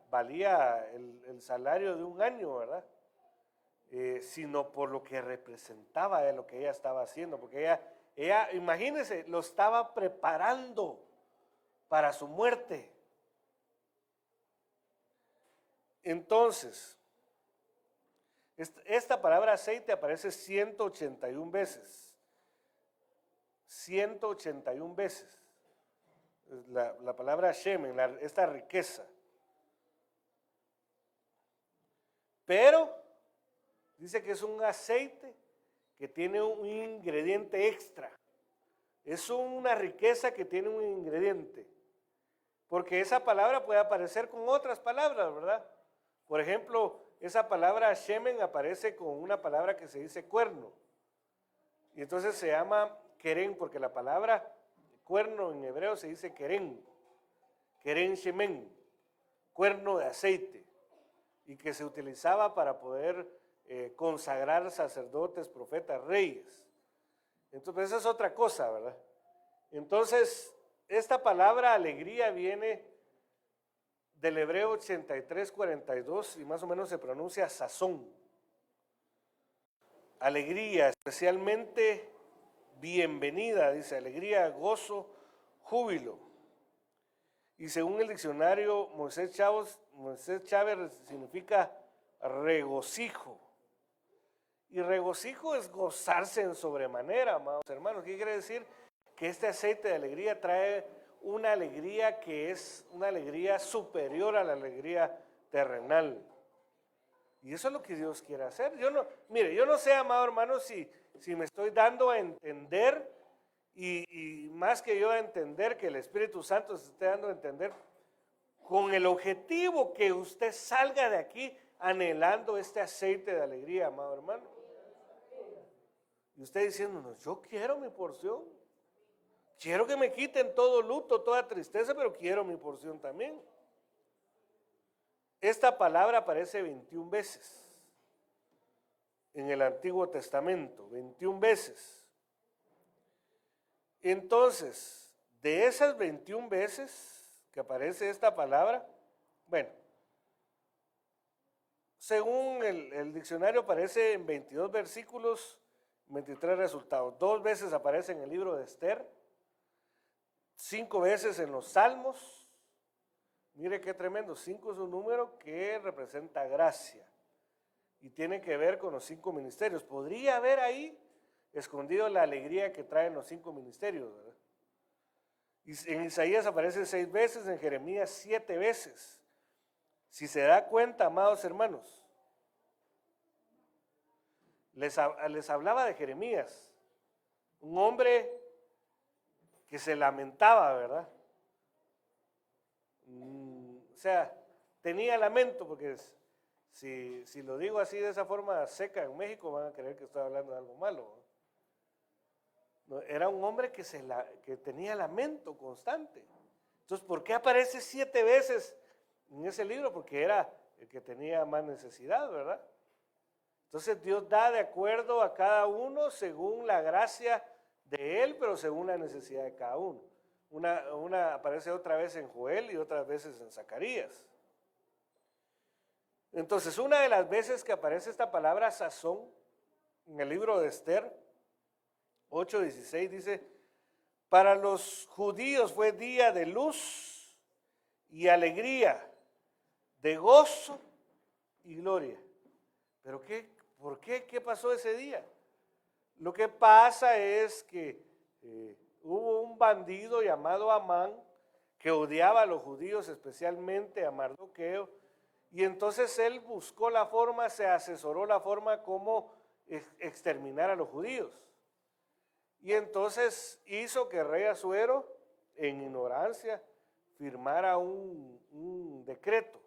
valía el salario de un año, ¿verdad? Sino por lo que representaba de lo que ella estaba haciendo, porque ella, imagínense, lo estaba preparando para su muerte. Entonces, esta palabra aceite aparece 181 veces. 181 veces. La palabra shemen, esta riqueza. Pero dice que es un aceite que tiene un ingrediente extra. Es una riqueza que tiene un ingrediente. Porque esa palabra puede aparecer con otras palabras, ¿verdad? Por ejemplo, esa palabra shemen aparece con una palabra que se dice cuerno. Y entonces se llama keren, porque la palabra cuerno en hebreo se dice keren. Keren shemen, cuerno de aceite. Y que se utilizaba para poder consagrar sacerdotes, profetas, reyes. Entonces, esa es otra cosa, ¿verdad? Entonces, esta palabra alegría viene del hebreo 83:42 y más o menos se pronuncia sazón. Alegría, especialmente bienvenida, dice alegría, gozo, júbilo. Y según el diccionario Moisés Chávez significa regocijo. Y regocijo es gozarse en sobremanera, amados hermanos. ¿Qué quiere decir? Que este aceite de alegría trae una alegría que es una alegría superior a la alegría terrenal. Y eso es lo que Dios quiere hacer. Yo no sé, amado hermano, si me estoy dando a entender y más que yo a entender, que el Espíritu Santo se esté dando a entender con el objetivo que usted salga de aquí anhelando este aceite de alegría, amado hermano. Y usted diciéndonos, yo quiero mi porción. Quiero que me quiten todo luto, toda tristeza, pero quiero mi porción también. Esta palabra aparece 21 veces en el Antiguo Testamento, 21 veces. Entonces, de esas 21 veces que aparece esta palabra, bueno, según el diccionario aparece en 22 versículos, 23 resultados. 2 veces aparece en el libro de Esther, 5 veces en los Salmos. Mire qué tremendo, 5 es un número que representa gracia y tiene que ver con los 5 ministerios. Podría haber ahí escondido la alegría que traen los 5 ministerios, ¿verdad? Y en Isaías aparece 6 veces, en Jeremías 7 veces. Si se da cuenta, amados hermanos, les hablaba de Jeremías, un hombre que se lamentaba, ¿verdad? O sea, tenía lamento, porque si lo digo así de esa forma seca en México van a creer que estoy hablando de algo malo. No, era un hombre que tenía lamento constante. Entonces, ¿por qué aparece 7 veces en ese libro? Porque era el que tenía más necesidad, ¿verdad? Entonces Dios da de acuerdo a cada uno según la gracia de él, pero según la necesidad de cada uno. Una aparece otra vez en Joel y otras veces en Zacarías. Entonces, una de las veces que aparece esta palabra sazón en el libro de Esther 8:16 dice: para los judíos fue día de luz y alegría, de gozo y gloria. Pero ¿Por qué? ¿Qué pasó ese día? Lo que pasa es que hubo un bandido llamado Amán que odiaba a los judíos, especialmente a Mardoqueo, y entonces él buscó la forma, se asesoró la forma como exterminar a los judíos. Y entonces hizo que el rey Asuero, en ignorancia, firmara un decreto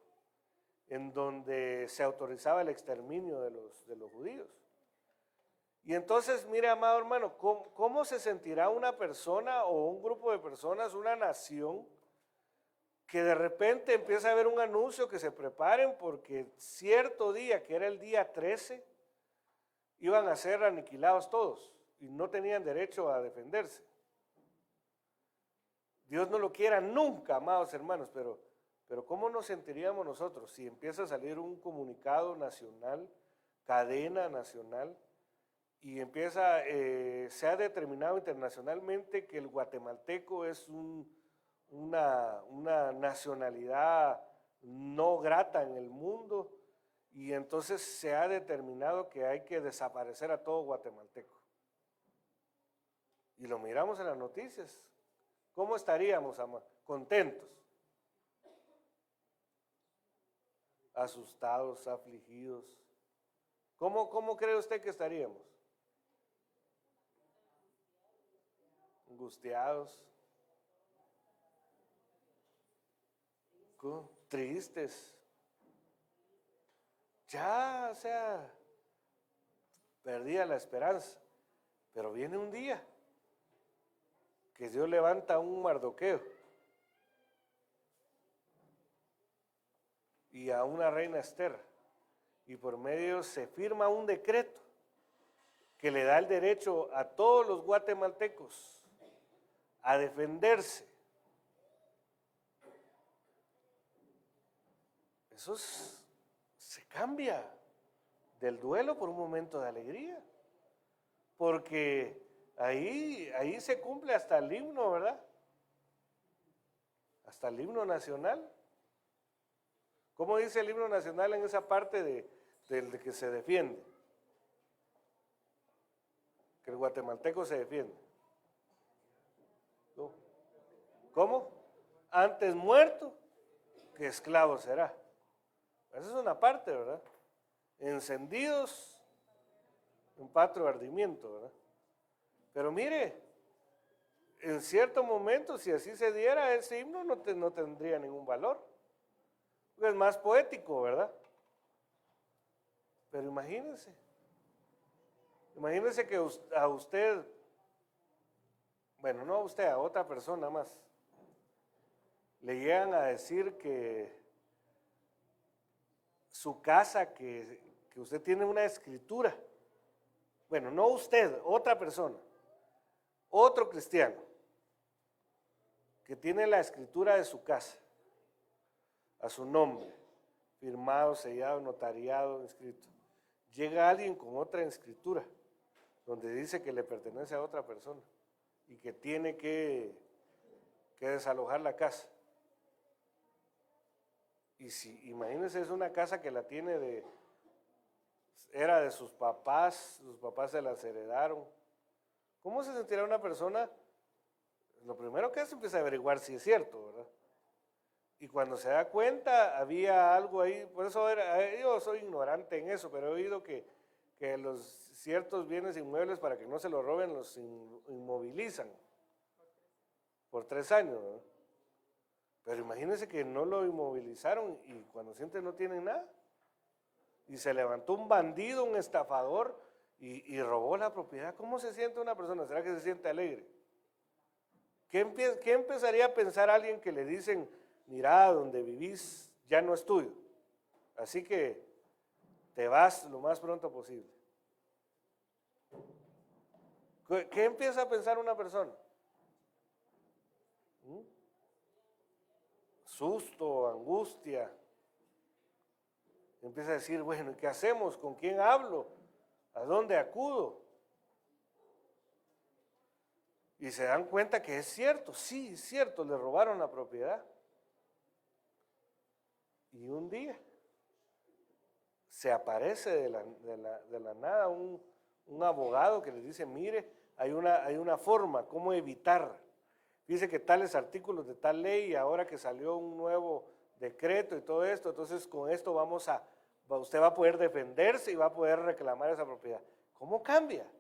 en donde se autorizaba el exterminio de los judíos. Y entonces, mire, amado hermano, ¿cómo se sentirá una persona o un grupo de personas, una nación, que de repente empieza a haber un anuncio que se preparen porque cierto día, que era el día 13, iban a ser aniquilados todos y no tenían derecho a defenderse? Dios no lo quiera nunca, amados hermanos, pero ¿cómo nos sentiríamos nosotros si empieza a salir un comunicado nacional, cadena nacional, y empieza, se ha determinado internacionalmente que el guatemalteco es una nacionalidad no grata en el mundo, y entonces se ha determinado que hay que desaparecer a todo guatemalteco? Y lo miramos en las noticias. ¿Cómo estaríamos, contentos? Asustados, afligidos. ¿Cómo cree usted que estaríamos? Angustiados, tristes. Ya, o sea, perdía la esperanza. Pero viene un día que Dios levanta un Mardoqueo y a una reina Esther, y por medio se firma un decreto que le da el derecho a todos los guatemaltecos a defenderse. Eso se cambia del duelo por un momento de alegría, porque ahí se cumple hasta el himno, ¿verdad? Hasta el himno nacional. ¿Cómo dice el himno nacional en esa parte de que se defiende? Que el guatemalteco se defiende. ¿Cómo? Antes muerto que esclavo será. Esa es una parte, ¿verdad? Encendidos en patrio ardimiento, ¿verdad? Pero mire, en cierto momento, si así se diera, ese himno no tendría ningún valor. Es más poético, ¿verdad? Pero imagínense que a usted, bueno, no a usted, a otra persona más, le llegan a decir que su casa, que usted tiene una escritura, bueno, no usted, otra persona, otro cristiano, que tiene la escritura de su casa, a su nombre, firmado, sellado, notariado, inscrito. Llega alguien con otra escritura, donde dice que le pertenece a otra persona y que tiene que desalojar la casa. Y si, imagínense, es una casa que la tiene era de sus papás se las heredaron. ¿Cómo se sentirá una persona? Lo primero que hace empieza a averiguar si es cierto, ¿verdad? Y cuando se da cuenta, había algo ahí, por eso yo soy ignorante en eso, pero he oído que los ciertos bienes inmuebles, para que no se los roben, los inmovilizan por 3 años, ¿verdad? Pero imagínense que no lo inmovilizaron y cuando sienten no tienen nada. Y se levantó un bandido, un estafador y robó la propiedad. ¿Cómo se siente una persona? ¿Será que se siente alegre? ¿Qué empezaría a pensar alguien que le dicen, mira, donde vivís ya no es tuyo, así que te vas lo más pronto posible? ¿Qué empieza a pensar una persona? Susto, angustia. Empieza a decir, bueno, ¿qué hacemos? ¿Con quién hablo? ¿A dónde acudo? Y se dan cuenta que es cierto, sí, es cierto, le robaron la propiedad. Y un día se aparece de la nada un abogado que les dice, mire, hay una forma, cómo evitar. Dice que tales artículos de tal ley, y ahora que salió un nuevo decreto y todo esto, entonces con esto usted va a poder defenderse y va a poder reclamar esa propiedad. ¿Cómo cambia?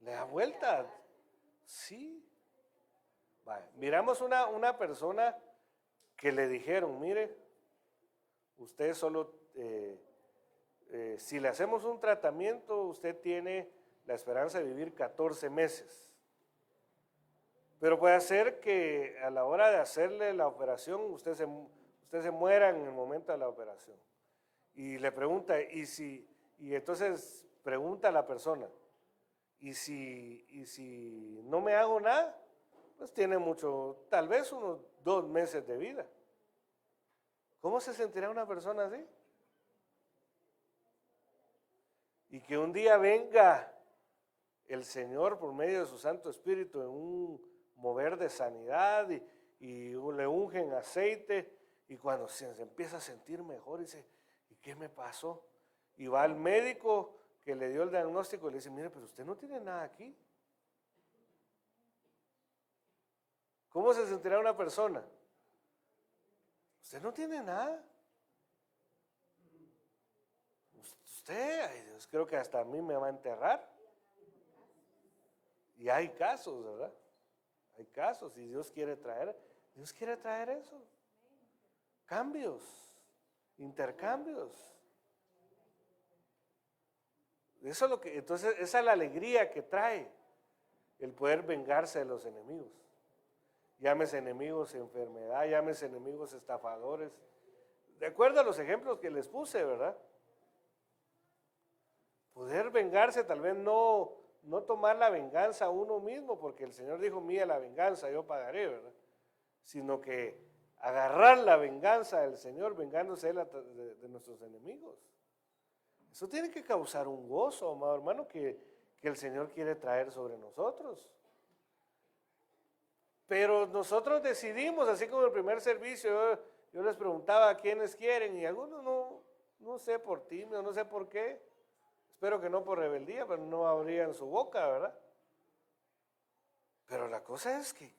¿Le da vuelta? Sí. Vale. Miramos una persona que le dijeron, mire, usted solo, si le hacemos un tratamiento, usted tiene la esperanza de vivir 14 meses. Pero puede ser que a la hora de hacerle la operación, usted se muera en el momento de la operación. Y le pregunta, y entonces pregunta a la persona, ¿y si no me hago nada? Pues tiene tal vez unos 2 meses de vida. ¿Cómo se sentirá una persona así? Y que un día venga el Señor por medio de su Santo Espíritu en un mover de sanidad y le ungen aceite, y cuando se empieza a sentir mejor dice, ¿y qué me pasó? Y va al médico que le dio el diagnóstico y le dice, mire, pero usted no tiene nada aquí. ¿Cómo se sentirá una persona? Usted no tiene nada. Usted, ay Dios, creo que hasta a mí me va a enterrar. Y hay casos, ¿verdad? Hay casos, y Dios quiere traer eso. Cambios, intercambios. Eso es entonces, esa es la alegría que trae el poder vengarse de los enemigos. Llámese enemigos enfermedad, llámese enemigos estafadores. De acuerdo a los ejemplos que les puse, ¿verdad? Poder vengarse, tal vez no tomar la venganza a uno mismo, porque el Señor dijo, mía la venganza, yo pagaré, ¿verdad? Sino que agarrar la venganza del Señor, vengándose de nuestros enemigos. Eso tiene que causar un gozo, amado hermano, que el Señor quiere traer sobre nosotros. Pero nosotros decidimos, así como el primer servicio, yo les preguntaba a quiénes quieren, y algunos no sé por tímido, no sé por qué. Espero que no por rebeldía, pero no abrían su boca, ¿verdad? Pero la cosa es que,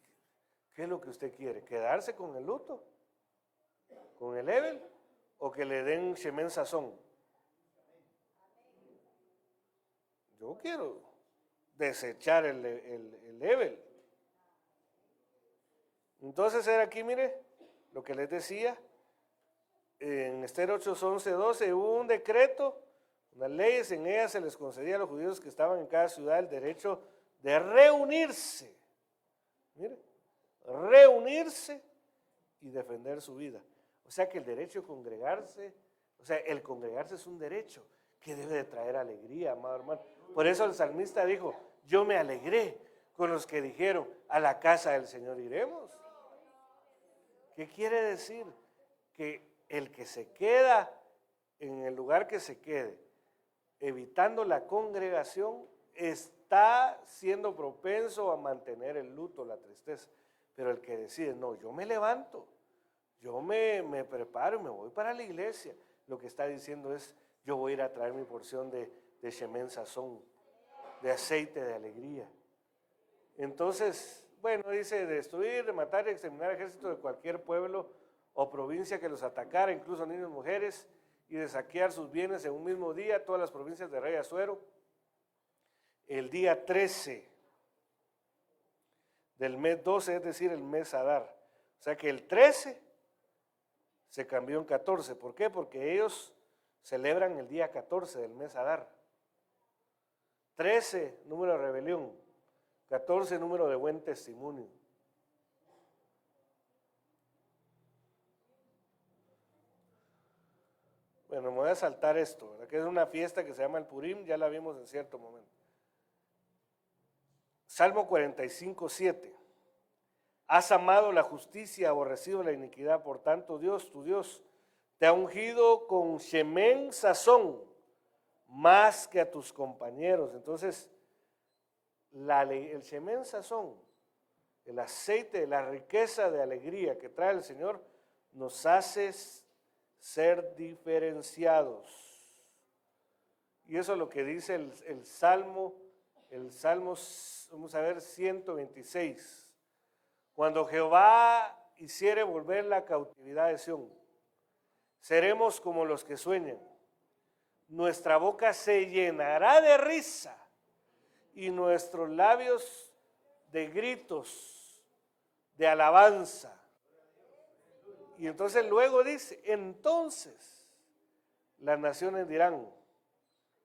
¿qué es lo que usted quiere? ¿Quedarse con el luto? ¿Con el Ebel? ¿O que le den Shemen Sazón? Yo quiero desechar el Ebel. Entonces era aquí, mire, lo que les decía, en Esther 8:11-12 hubo un decreto, unas leyes, en ellas se les concedía a los judíos que estaban en cada ciudad el derecho de reunirse, mire, reunirse y defender su vida. O sea que el derecho de congregarse, el congregarse es un derecho que debe de traer alegría, amado hermano. Por eso el salmista dijo, yo me alegré con los que dijeron, a la casa del Señor iremos. ¿Qué quiere decir? Que el que se queda en el lugar que se quede, evitando la congregación, está siendo propenso a mantener el luto, la tristeza. Pero el que decide, no, yo me levanto, yo me preparo y me voy para la iglesia, lo que está diciendo es, yo voy a ir a traer mi porción de Shemen Sazón, de aceite de alegría. Entonces, bueno, dice, destruir, de matar y exterminar ejércitos de cualquier pueblo o provincia que los atacara, incluso niños y mujeres, y de saquear sus bienes en un mismo día, todas las provincias de Rey Asuero. El día 13 del mes 12, es decir, el mes Adar. O sea que el 13 se cambió en 14. ¿Por qué? Porque ellos celebran el día 14 del mes Adar. 13, número de rebelión. 14, número de buen testimonio. Bueno, me voy a saltar esto, ¿verdad? Que es una fiesta que se llama el Purim, ya la vimos en cierto momento. Salmo 45:7. Has amado la justicia, aborrecido la iniquidad, por tanto Dios, tu Dios, te ha ungido con Shemen Sazón, más que a tus compañeros. Entonces, el Shemen Sazón el aceite, la riqueza de alegría que trae el Señor, nos hace ser diferenciados. Y eso es lo que dice el Salmo, vamos a ver, 126. Cuando Jehová hiciere volver la cautividad de Sión, seremos como los que sueñan. Nuestra boca se llenará de risa y nuestros labios de gritos, de alabanza. Y entonces luego dice, entonces las naciones dirán,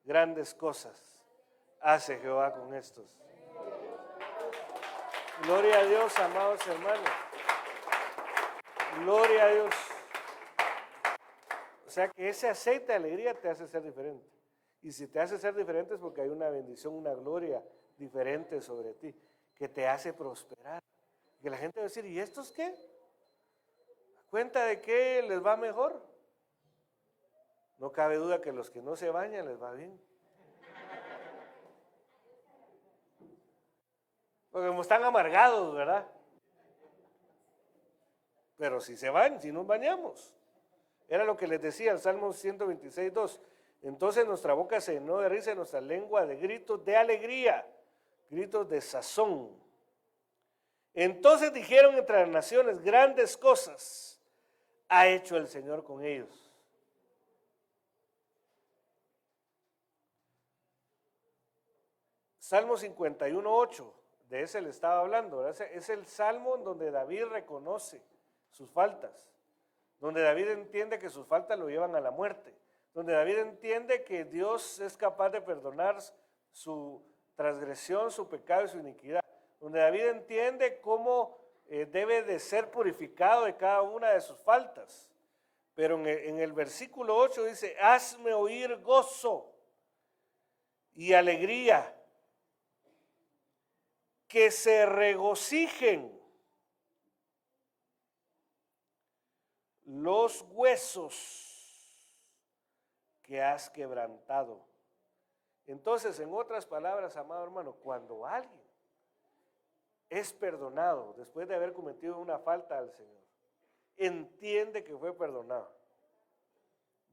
grandes cosas hace Jehová con estos. Gloria a Dios, amados hermanos. Gloria a Dios. O sea que ese aceite de alegría te hace ser diferente. Y si te hace ser diferente es porque hay una bendición, una gloria diferente sobre ti, que te hace prosperar. Que la gente va a decir, ¿y estos qué? ¿A cuenta de qué les va mejor? No cabe duda que los que no se bañan les va bien. Porque como están amargados, ¿verdad? Pero si se bañan, si nos bañamos. Era lo que les decía el Salmo 126:2. Entonces nuestra boca se llenó de risa y nuestra lengua de gritos de alegría, gritos de sazón. Entonces dijeron entre las naciones, grandes cosas ha hecho el Señor con ellos. Salmo 51:8, de ese le estaba hablando, ¿verdad? Es el salmo en donde David reconoce sus faltas, donde David entiende que sus faltas lo llevan a la muerte, donde David entiende que Dios es capaz de perdonar su transgresión, su pecado y su iniquidad, donde David entiende cómo debe de ser purificado de cada una de sus faltas. Pero en el versículo 8 dice, hazme oír gozo y alegría, que se regocijen los huesos que has quebrantado. Entonces, en otras palabras, amado hermano, cuando alguien es perdonado después de haber cometido una falta al Señor, entiende que fue perdonado,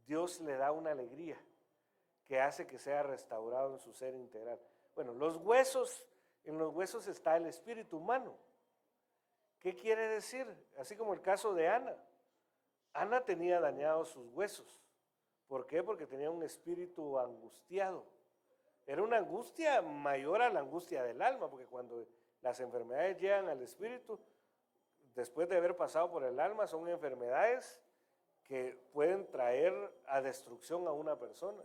Dios le da una alegría que hace que sea restaurado en su ser integral. Bueno, los huesos, en los huesos está el espíritu humano. ¿Qué quiere decir? Así como el caso de Ana. Ana tenía dañados sus huesos. ¿Por qué? Porque tenía un espíritu angustiado. Era una angustia mayor a la angustia del alma, porque cuando las enfermedades llegan al espíritu, después de haber pasado por el alma, son enfermedades que pueden traer a destrucción a una persona.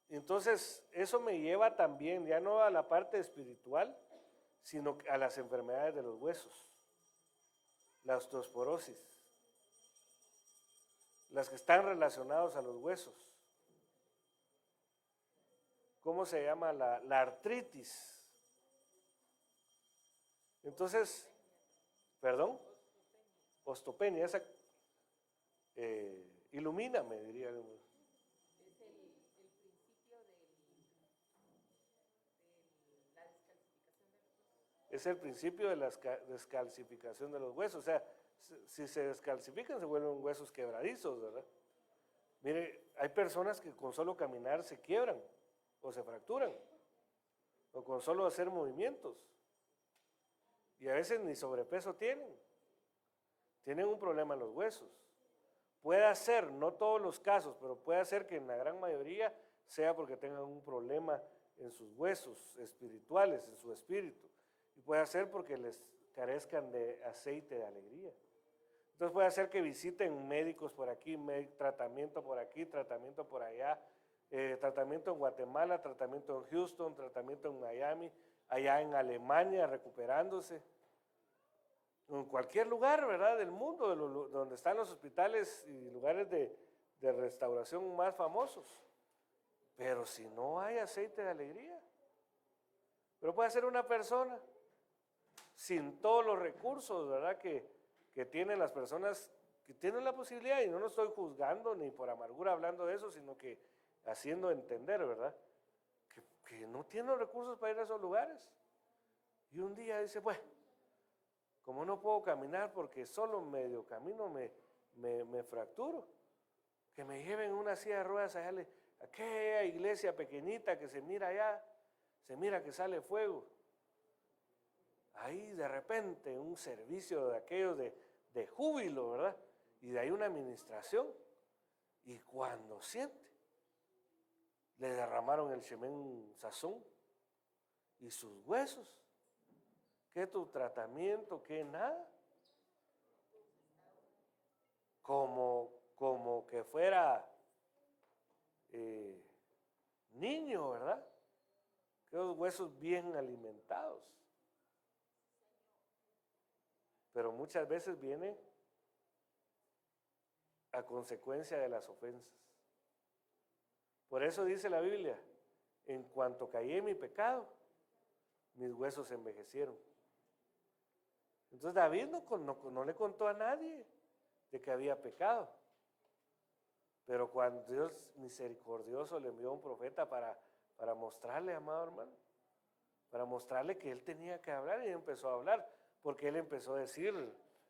Entonces, eso me lleva también, ya no a la parte espiritual, sino a las enfermedades de los huesos, la osteoporosis, las que están relacionadas a los huesos. ¿Cómo se llama? La artritis. Entonces, perdón, osteopenia, esa, ilumíname, diría. Es el principio de la descalcificación de los huesos. O sea, si se descalcifican se vuelven huesos quebradizos, ¿verdad? Mire, hay personas que con solo caminar se quiebran o se fracturan, o con solo hacer movimientos. Y a veces ni sobrepeso tienen un problema en los huesos. Puede ser, no todos los casos, pero puede ser que en la gran mayoría sea porque tengan un problema en sus huesos espirituales, en su espíritu. Y puede ser porque les carezcan de aceite de alegría. Entonces puede ser que visiten médicos por aquí, tratamiento por aquí, tratamiento por allá, tratamiento en Guatemala, tratamiento en Houston, tratamiento en Miami, allá en Alemania recuperándose. En cualquier lugar, ¿verdad?, del mundo, donde están los hospitales y lugares de restauración más famosos. Pero si no hay aceite de alegría, pero puede ser una persona sin todos los recursos, ¿verdad?, que tienen las personas que tienen la posibilidad, y no lo estoy juzgando ni por amargura hablando de eso, sino que haciendo entender, ¿verdad?, que no tienen los recursos para ir a esos lugares. Y un día dice, bueno, como no puedo caminar porque solo medio camino me fracturo, que me lleven una silla de ruedas allá, aquella iglesia pequeñita que se mira allá, se mira que sale fuego. Ahí de repente un servicio de aquellos de júbilo, ¿verdad? Y de ahí una administración. Y cuando siente, le derramaron el shemen sazón y sus huesos. ¿Qué tu tratamiento? ¿Qué nada? Como que fuera niño, ¿verdad? Aquellos huesos bien alimentados. Pero muchas veces viene a consecuencia de las ofensas. Por eso dice la Biblia, en cuanto caí en mi pecado, mis huesos envejecieron. Entonces David no le contó a nadie de que había pecado. Pero cuando Dios misericordioso le envió a un profeta para mostrarle, amado hermano, para mostrarle que él tenía que hablar, y él empezó a hablar, porque él empezó a decir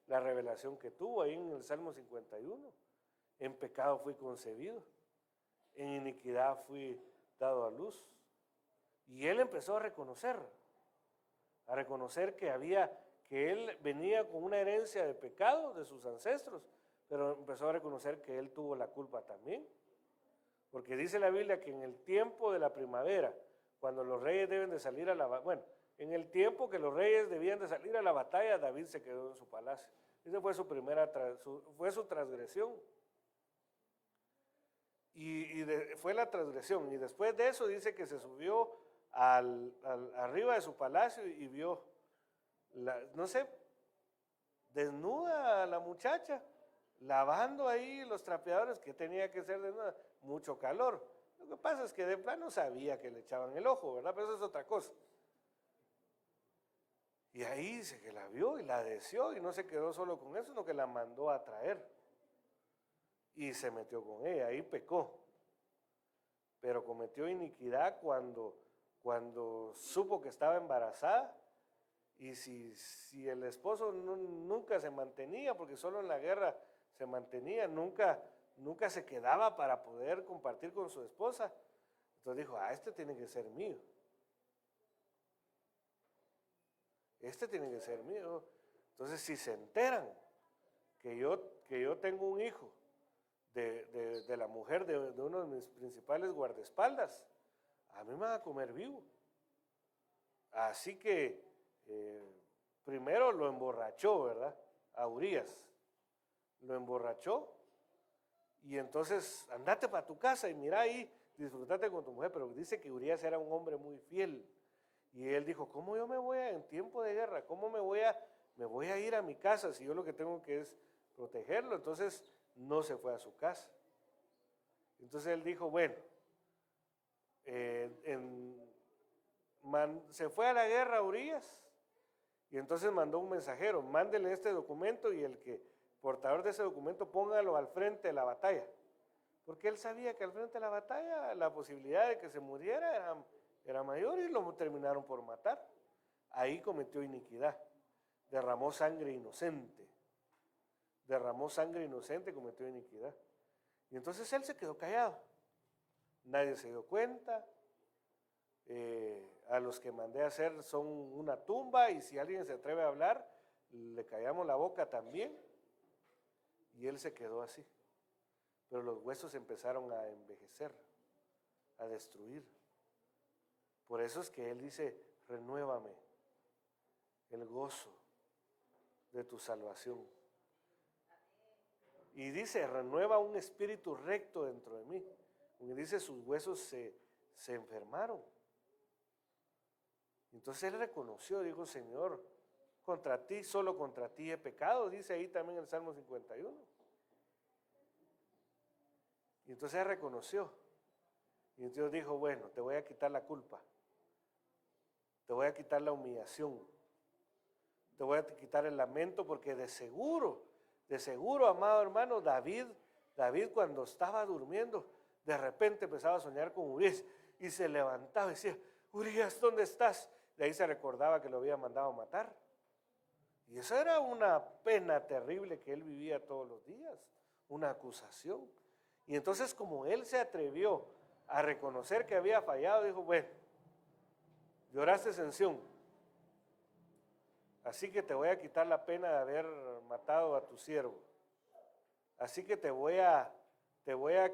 la revelación que tuvo ahí en el Salmo 51. En pecado fui concebido, en iniquidad fui dado a luz. Y él empezó a reconocer que él venía con una herencia de pecado de sus ancestros, pero empezó a reconocer que él tuvo la culpa también. Porque dice la Biblia que en el tiempo de la primavera, cuando los reyes deben de salir a la batalla, bueno, en el tiempo que los reyes debían de salir a la batalla, David se quedó en su palacio. Esa fue fue su transgresión. Fue la transgresión. Y después de eso dice que se subió arriba de su palacio y vio, no sé, desnuda a la muchacha, lavando ahí los trapeadores, que tenía que ser desnuda, mucho calor. Lo que pasa es que de plano sabía que le echaban el ojo, ¿verdad? Pero eso es otra cosa. Y ahí dice que la vio y la deseó, y no se quedó solo con eso, sino que la mandó a traer. Y se metió con ella, ahí pecó. Pero cometió iniquidad cuando supo que estaba embarazada. Y si el esposo nunca se mantenía, porque solo en la guerra se mantenía, nunca se quedaba para poder compartir con su esposa. Entonces dijo, este tiene que ser mío. Este tiene que ser mío. Entonces si se enteran que yo tengo un hijo de la mujer de uno de mis principales guardaespaldas, a mí me van a comer vivo. Así que primero lo emborrachó, ¿verdad? A Urías. Lo emborrachó y entonces andate para tu casa y mira ahí, disfrutate con tu mujer. Pero dice que Urías era un hombre muy fiel. Y él dijo, ¿cómo yo me voy en tiempo de guerra? ¿Cómo me voy a ir a mi casa si yo lo que tengo que es protegerlo? Entonces no se fue a su casa. Entonces él dijo, bueno, se fue a la guerra Urías, y entonces mandó un mensajero, mándele este documento y el portador de ese documento póngalo al frente de la batalla. Porque él sabía que al frente de la batalla la posibilidad de que se muriera era mayor, y lo terminaron por matar. Ahí cometió iniquidad, derramó sangre inocente, cometió iniquidad. Y entonces él se quedó callado, nadie se dio cuenta. A los que mandé a hacer son una tumba, y si alguien se atreve a hablar, le callamos la boca también. Y él se quedó así. Pero los huesos empezaron a envejecer, a destruir. Por eso es que él dice, renuévame el gozo de tu salvación. Y dice, renueva un espíritu recto dentro de mí. Y dice, sus huesos se enfermaron. Entonces él reconoció, dijo, Señor, contra ti, solo contra ti he pecado, dice ahí también en el Salmo 51. Y entonces él reconoció. Y Dios dijo, bueno, te voy a quitar la culpa, te voy a quitar la humillación, te voy a quitar el lamento, porque de seguro, amado hermano, David cuando estaba durmiendo, de repente empezaba a soñar con Urías, y se levantaba y decía, Urías, ¿dónde estás? de ahí se recordaba que lo había mandado a matar. Y eso era una pena terrible que él vivía todos los días, una acusación. Y entonces, como él se atrevió a reconocer que había fallado, dijo, bueno, lloraste en Sión, así que te voy a quitar la pena de haber matado a tu siervo. Así que te voy a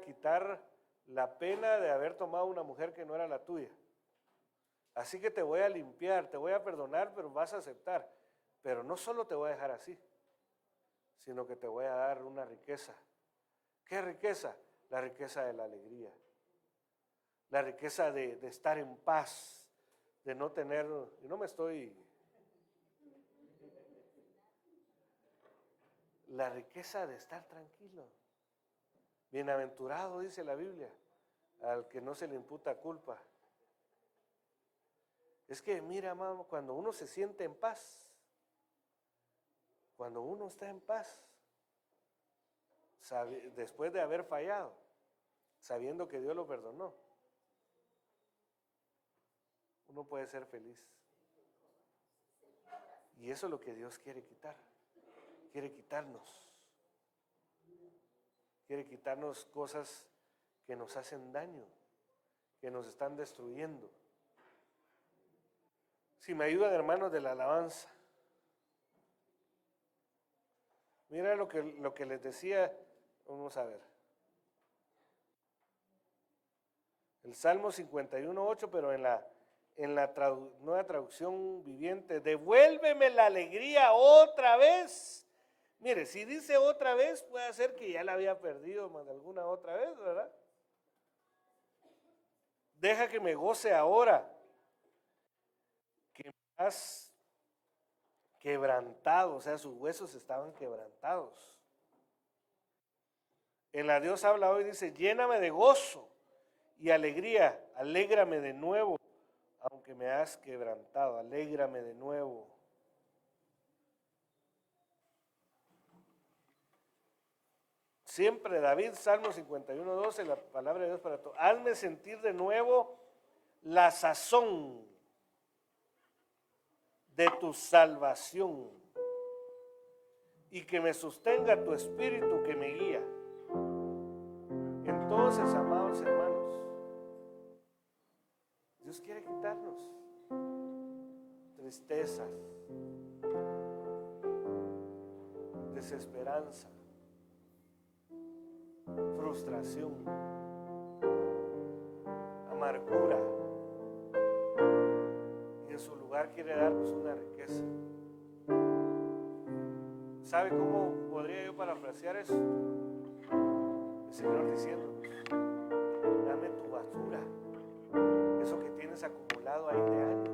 quitar la pena de haber tomado una mujer que no era la tuya. Así que te voy a limpiar, te voy a perdonar, pero vas a aceptar. Pero no solo te voy a dejar así, sino que te voy a dar una riqueza. ¿Qué riqueza? La riqueza de la alegría. La riqueza de estar en paz, de no tener, y no me estoy... La riqueza de estar tranquilo. Bienaventurado, dice la Biblia, al que no se le imputa culpa. Es que mira, mamá, cuando uno se siente en paz, cuando uno está en paz, después de haber fallado, sabiendo que Dios lo perdonó, uno puede ser feliz. Y eso es lo que Dios quiere quitar. Quiere quitarnos cosas que nos hacen daño, que nos están destruyendo. Si me ayudan, hermanos de la alabanza. Mira lo que les decía, vamos a ver. El Salmo 51:8, pero en la nueva traducción viviente, devuélveme la alegría otra vez. Mire, si dice otra vez, puede ser que ya la había perdido más de alguna otra vez, ¿verdad? Deja que me goce ahora, que me has quebrantado, o sea, sus huesos estaban quebrantados. En la Dios habla hoy, dice, lléname de gozo y alegría, alégrame de nuevo, aunque me has quebrantado, alégrame de nuevo. Siempre David, Salmo 51:12, la palabra de Dios para todos. Hazme sentir de nuevo la sazón de tu salvación y que me sostenga tu espíritu que me guía. Entonces, amados hermanos, Dios quiere quitarnos tristezas, desesperanza, frustración, amargura, y en su lugar quiere darnos una riqueza. ¿Sabe cómo podría yo parafrasear eso? El Señor diciéndonos, dame tu basura, eso que tienes acumulado ahí de años.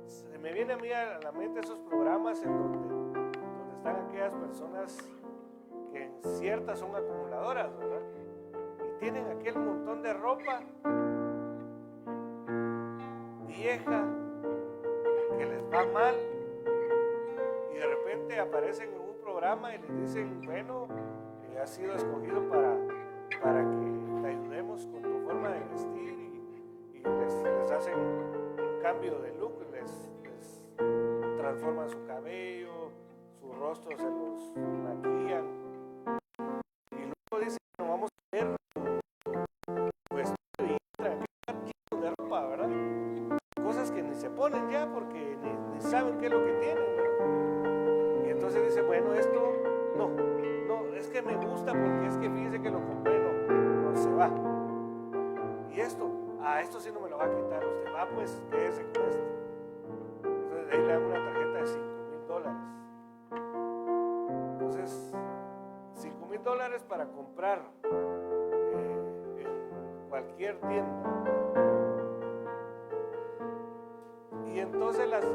Se me viene a mí a la mente esos programas en donde están aquellas personas que en ciertas son acumuladoras, ¿verdad? Y tienen aquel montón de ropa vieja que les va mal y de repente aparecen en un programa y les dicen, bueno, has sido escogido para que te ayudemos con tu forma de vestir y les hacen un cambio de look, les transforman su cabello, su rostro se los maquillan. Dice, no vamos a ver tu vestido y lleno de ropa, ¿verdad? Cosas que ni se ponen ya porque ni saben qué es lo que tienen, ¿verdad? Y entonces dice, bueno, esto no, es que me gusta porque es que fíjese que lo compré, no se va. Y esto sí no me lo va a quitar usted, va pues, quédese con esto. Entonces de ahí le dan una tarjeta de $5,000. Entonces, $5,000 para comprar en cualquier tienda. Y entonces las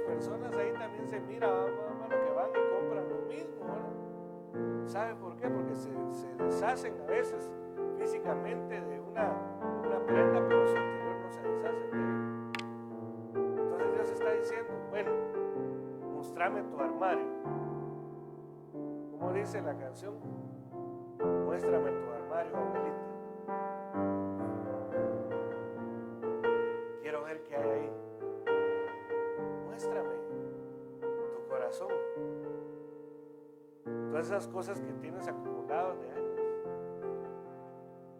personas ahí también se miran, hermano, que van y compran lo mismo, ¿verdad? ¿Sabe por qué? Porque se deshacen a veces físicamente de una prenda, pero su interior no se deshace de ella. Entonces Dios está diciendo, bueno, mostrame tu armario. ¿Cómo dice la canción? Muéstrame tu armario, abuelita. quiero ver qué hay ahí. Muéstrame tu corazón, todas esas cosas que tienes acumuladas de años,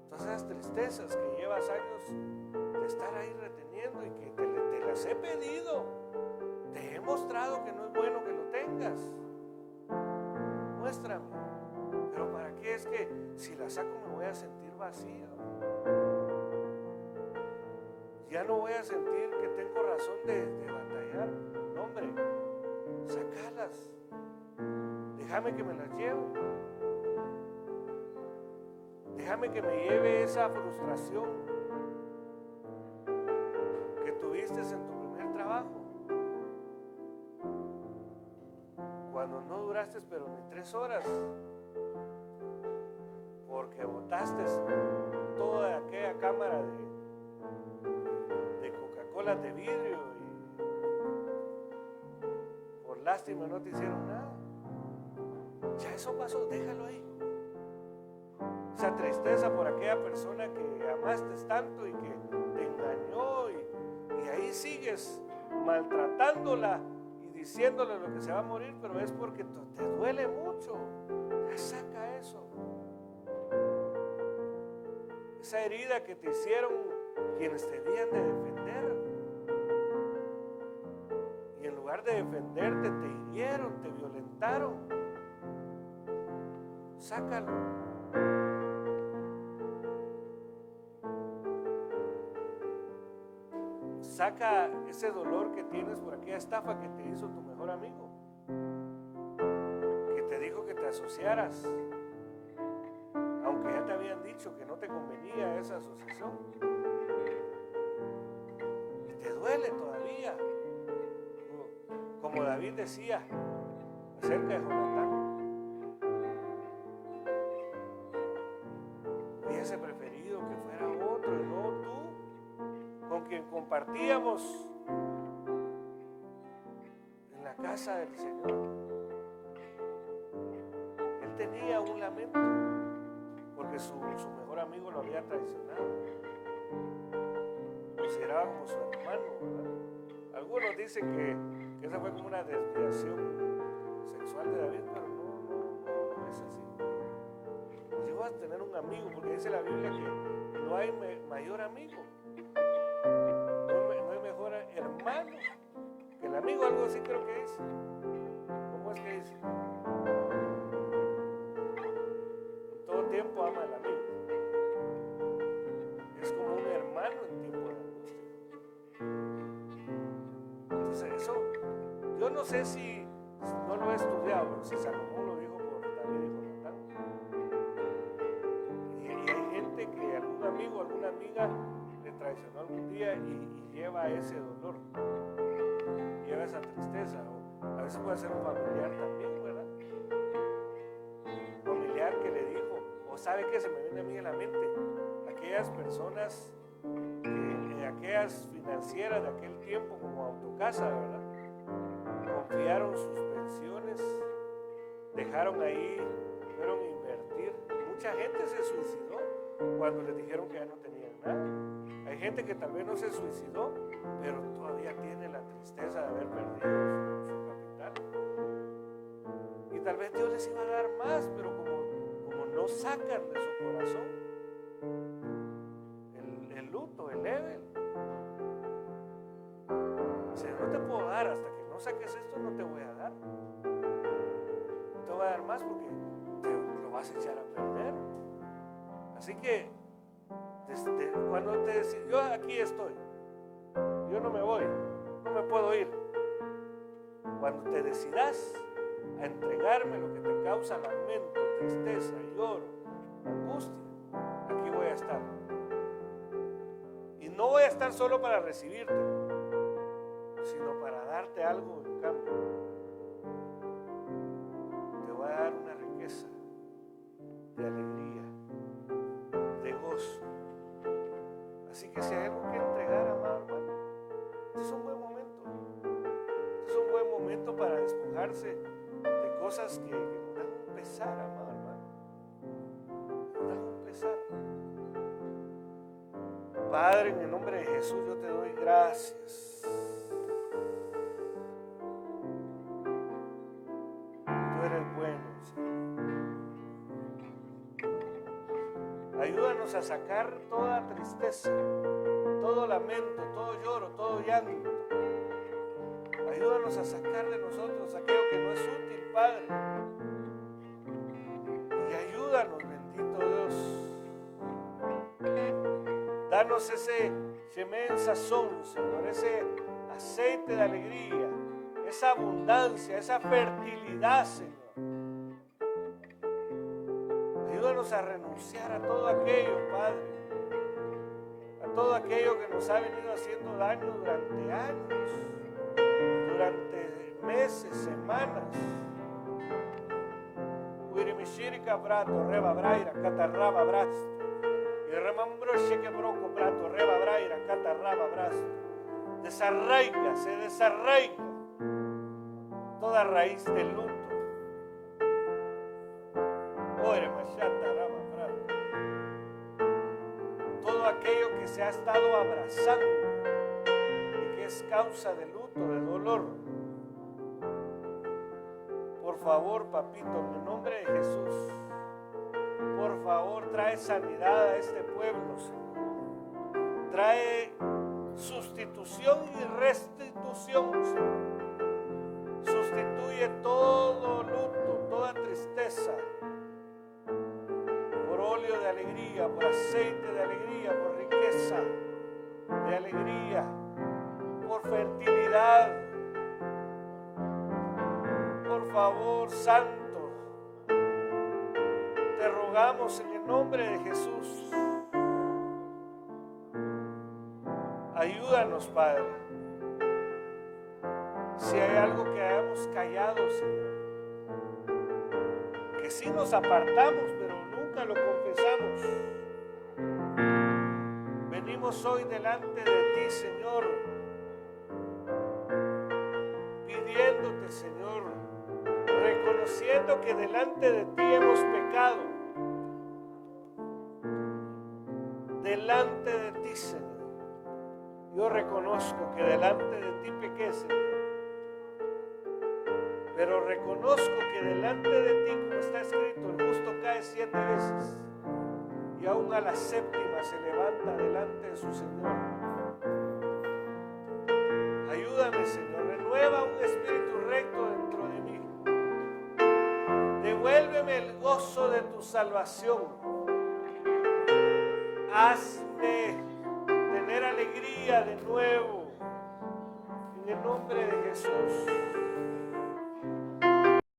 todas esas tristezas que llevas años de estar ahí reteniendo y que te las he pedido, te he mostrado que no es bueno que lo tengas. Muéstrame. Pero ¿para qué? Es que si la saco me voy a sentir vacío. Ya no voy a sentir que tengo razón de batallar. No, hombre, sacalas. Déjame que me las lleve. Déjame que me lleve esa frustración que tuviste en tu primer trabajo. Cuando no duraste pero ni 3 horas. Porque botaste toda aquella cámara de Coca-Cola de vidrio y por lástima no te hicieron nada. Ya eso pasó, déjalo ahí. Esa tristeza por aquella persona que amaste tanto y que te engañó y ahí sigues maltratándola y diciéndole lo que se va a morir, pero es porque te duele mucho. Ya saca eso. Esa herida que te hicieron quienes te debían de defender. Y en lugar de defenderte, te hirieron, te violentaron. Sácalo. Saca ese dolor que tienes por aquella estafa que te hizo tu mejor amigo, que te dijo que te asociaras, aunque ya te habían dicho que no te convenía esa asociación, y te duele todavía, como David decía acerca de Jonatán. Hubiese preferido que fuera otro y no tú, con quien compartíamos en la casa del Señor. Él tenía un lamento porque su mejor amigo lo había traicionado. Lo consideraba como su hermano, ¿verdad? Algunos dicen que esa fue como una desviación sexual de David, pero no es así. Llegó a tener un amigo, porque dice la Biblia que no hay mayor amigo, no hay mejor hermano que el amigo, algo así creo que dice. ¿Cómo es que dice? En todo tiempo ama al amigo. Es como un hermano en tiempo de angustia. Entonces eso, yo no sé si no lo he estudiado, pero si Salomón lo dijo por David y Jonatán. Y hay gente que algún amigo, alguna amiga le traicionó algún día y lleva ese dolor, lleva esa tristeza. O a veces puede ser un familiar también, ¿verdad? Un familiar que le dijo, o sabe que se me viene a mí a la mente, aquellas personas, aquellas financieras de aquel tiempo como Autocasa, ¿verdad? Confiaron sus pensiones, dejaron ahí, fueron a invertir. Mucha gente se suicidó cuando les dijeron que ya no tenían nada. Hay gente que tal vez no se suicidó, pero todavía tiene la tristeza de haber perdido su capital. Y tal vez Dios les iba a dar más, pero como no sacan de su corazón el luto, el level. O sea, no te puedo dar hasta que no saques esto, no te voy a dar. No te voy a dar más porque lo vas a echar a perder. Así que cuando te decís, yo aquí estoy, yo no me voy, no me puedo ir. Cuando te decidas a entregarme lo que te causa lamento, tristeza, lloro, angustia, aquí voy a estar. Y no voy a estar solo para recibirte, sino para darte algo en cambio. Te voy a dar una riqueza de alegría, de gozo. Así que si hay algo que entregar, amado hermano, este es un buen momento. Este es un buen momento para despojarse de cosas que nos dan un pesar, amado hermano. Nos dan un pesar. Padre, en el nombre de Jesús yo te doy gracias. Tú eres bueno, Señor. Ayúdanos a sacar toda tristeza, todo lamento, todo lloro, todo llanto. Ayúdanos a sacar de nosotros aquello que no es útil, Padre. Y ayúdanos, bendito Dios. Danos ese shemen sazón, Señor, ese aceite de alegría, esa abundancia, esa fertilidad, Señor. Ayúdanos a renunciar a todo aquello, Padre, a todo aquello que nos ha venido haciendo daño durante años, durante meses, semanas. Uirimishirika brato, reba braira, catarraba brasto. Y remambro que broco brato, reba braira, catarraba brasto. Desarraiga, se desarraiga toda raíz de luto. Ore machata, raba brato. Todo aquello que se ha estado abrazando y que es causa de luto, de dolor. Por favor, papito, en el nombre de Jesús, por favor, trae sanidad a este pueblo, Señor. Trae sustitución y restitución, Señor. Sustituye todo luto, toda tristeza, por óleo de alegría, por aceite de alegría, por riqueza de alegría, por fertilidad. Por favor, Santo, te rogamos en el nombre de Jesús. Ayúdanos, Padre. Si hay algo que hayamos callado, Señor, que sí nos apartamos, pero nunca lo confesamos. Venimos hoy delante de ti, Señor, pidiéndote, Señor, reconociendo que delante de ti hemos pecado. Delante de ti, Señor. Yo reconozco que delante de ti pequé, Señor. Pero reconozco que delante de ti, como está escrito, el justo cae 7 veces y aún a la 7ª se levanta delante de su Señor. Ayúdame, Señor, renueva un espíritu recto dentro de mí. Devuélveme el gozo de tu salvación. Hazme tener alegría de nuevo. En el nombre de Jesús.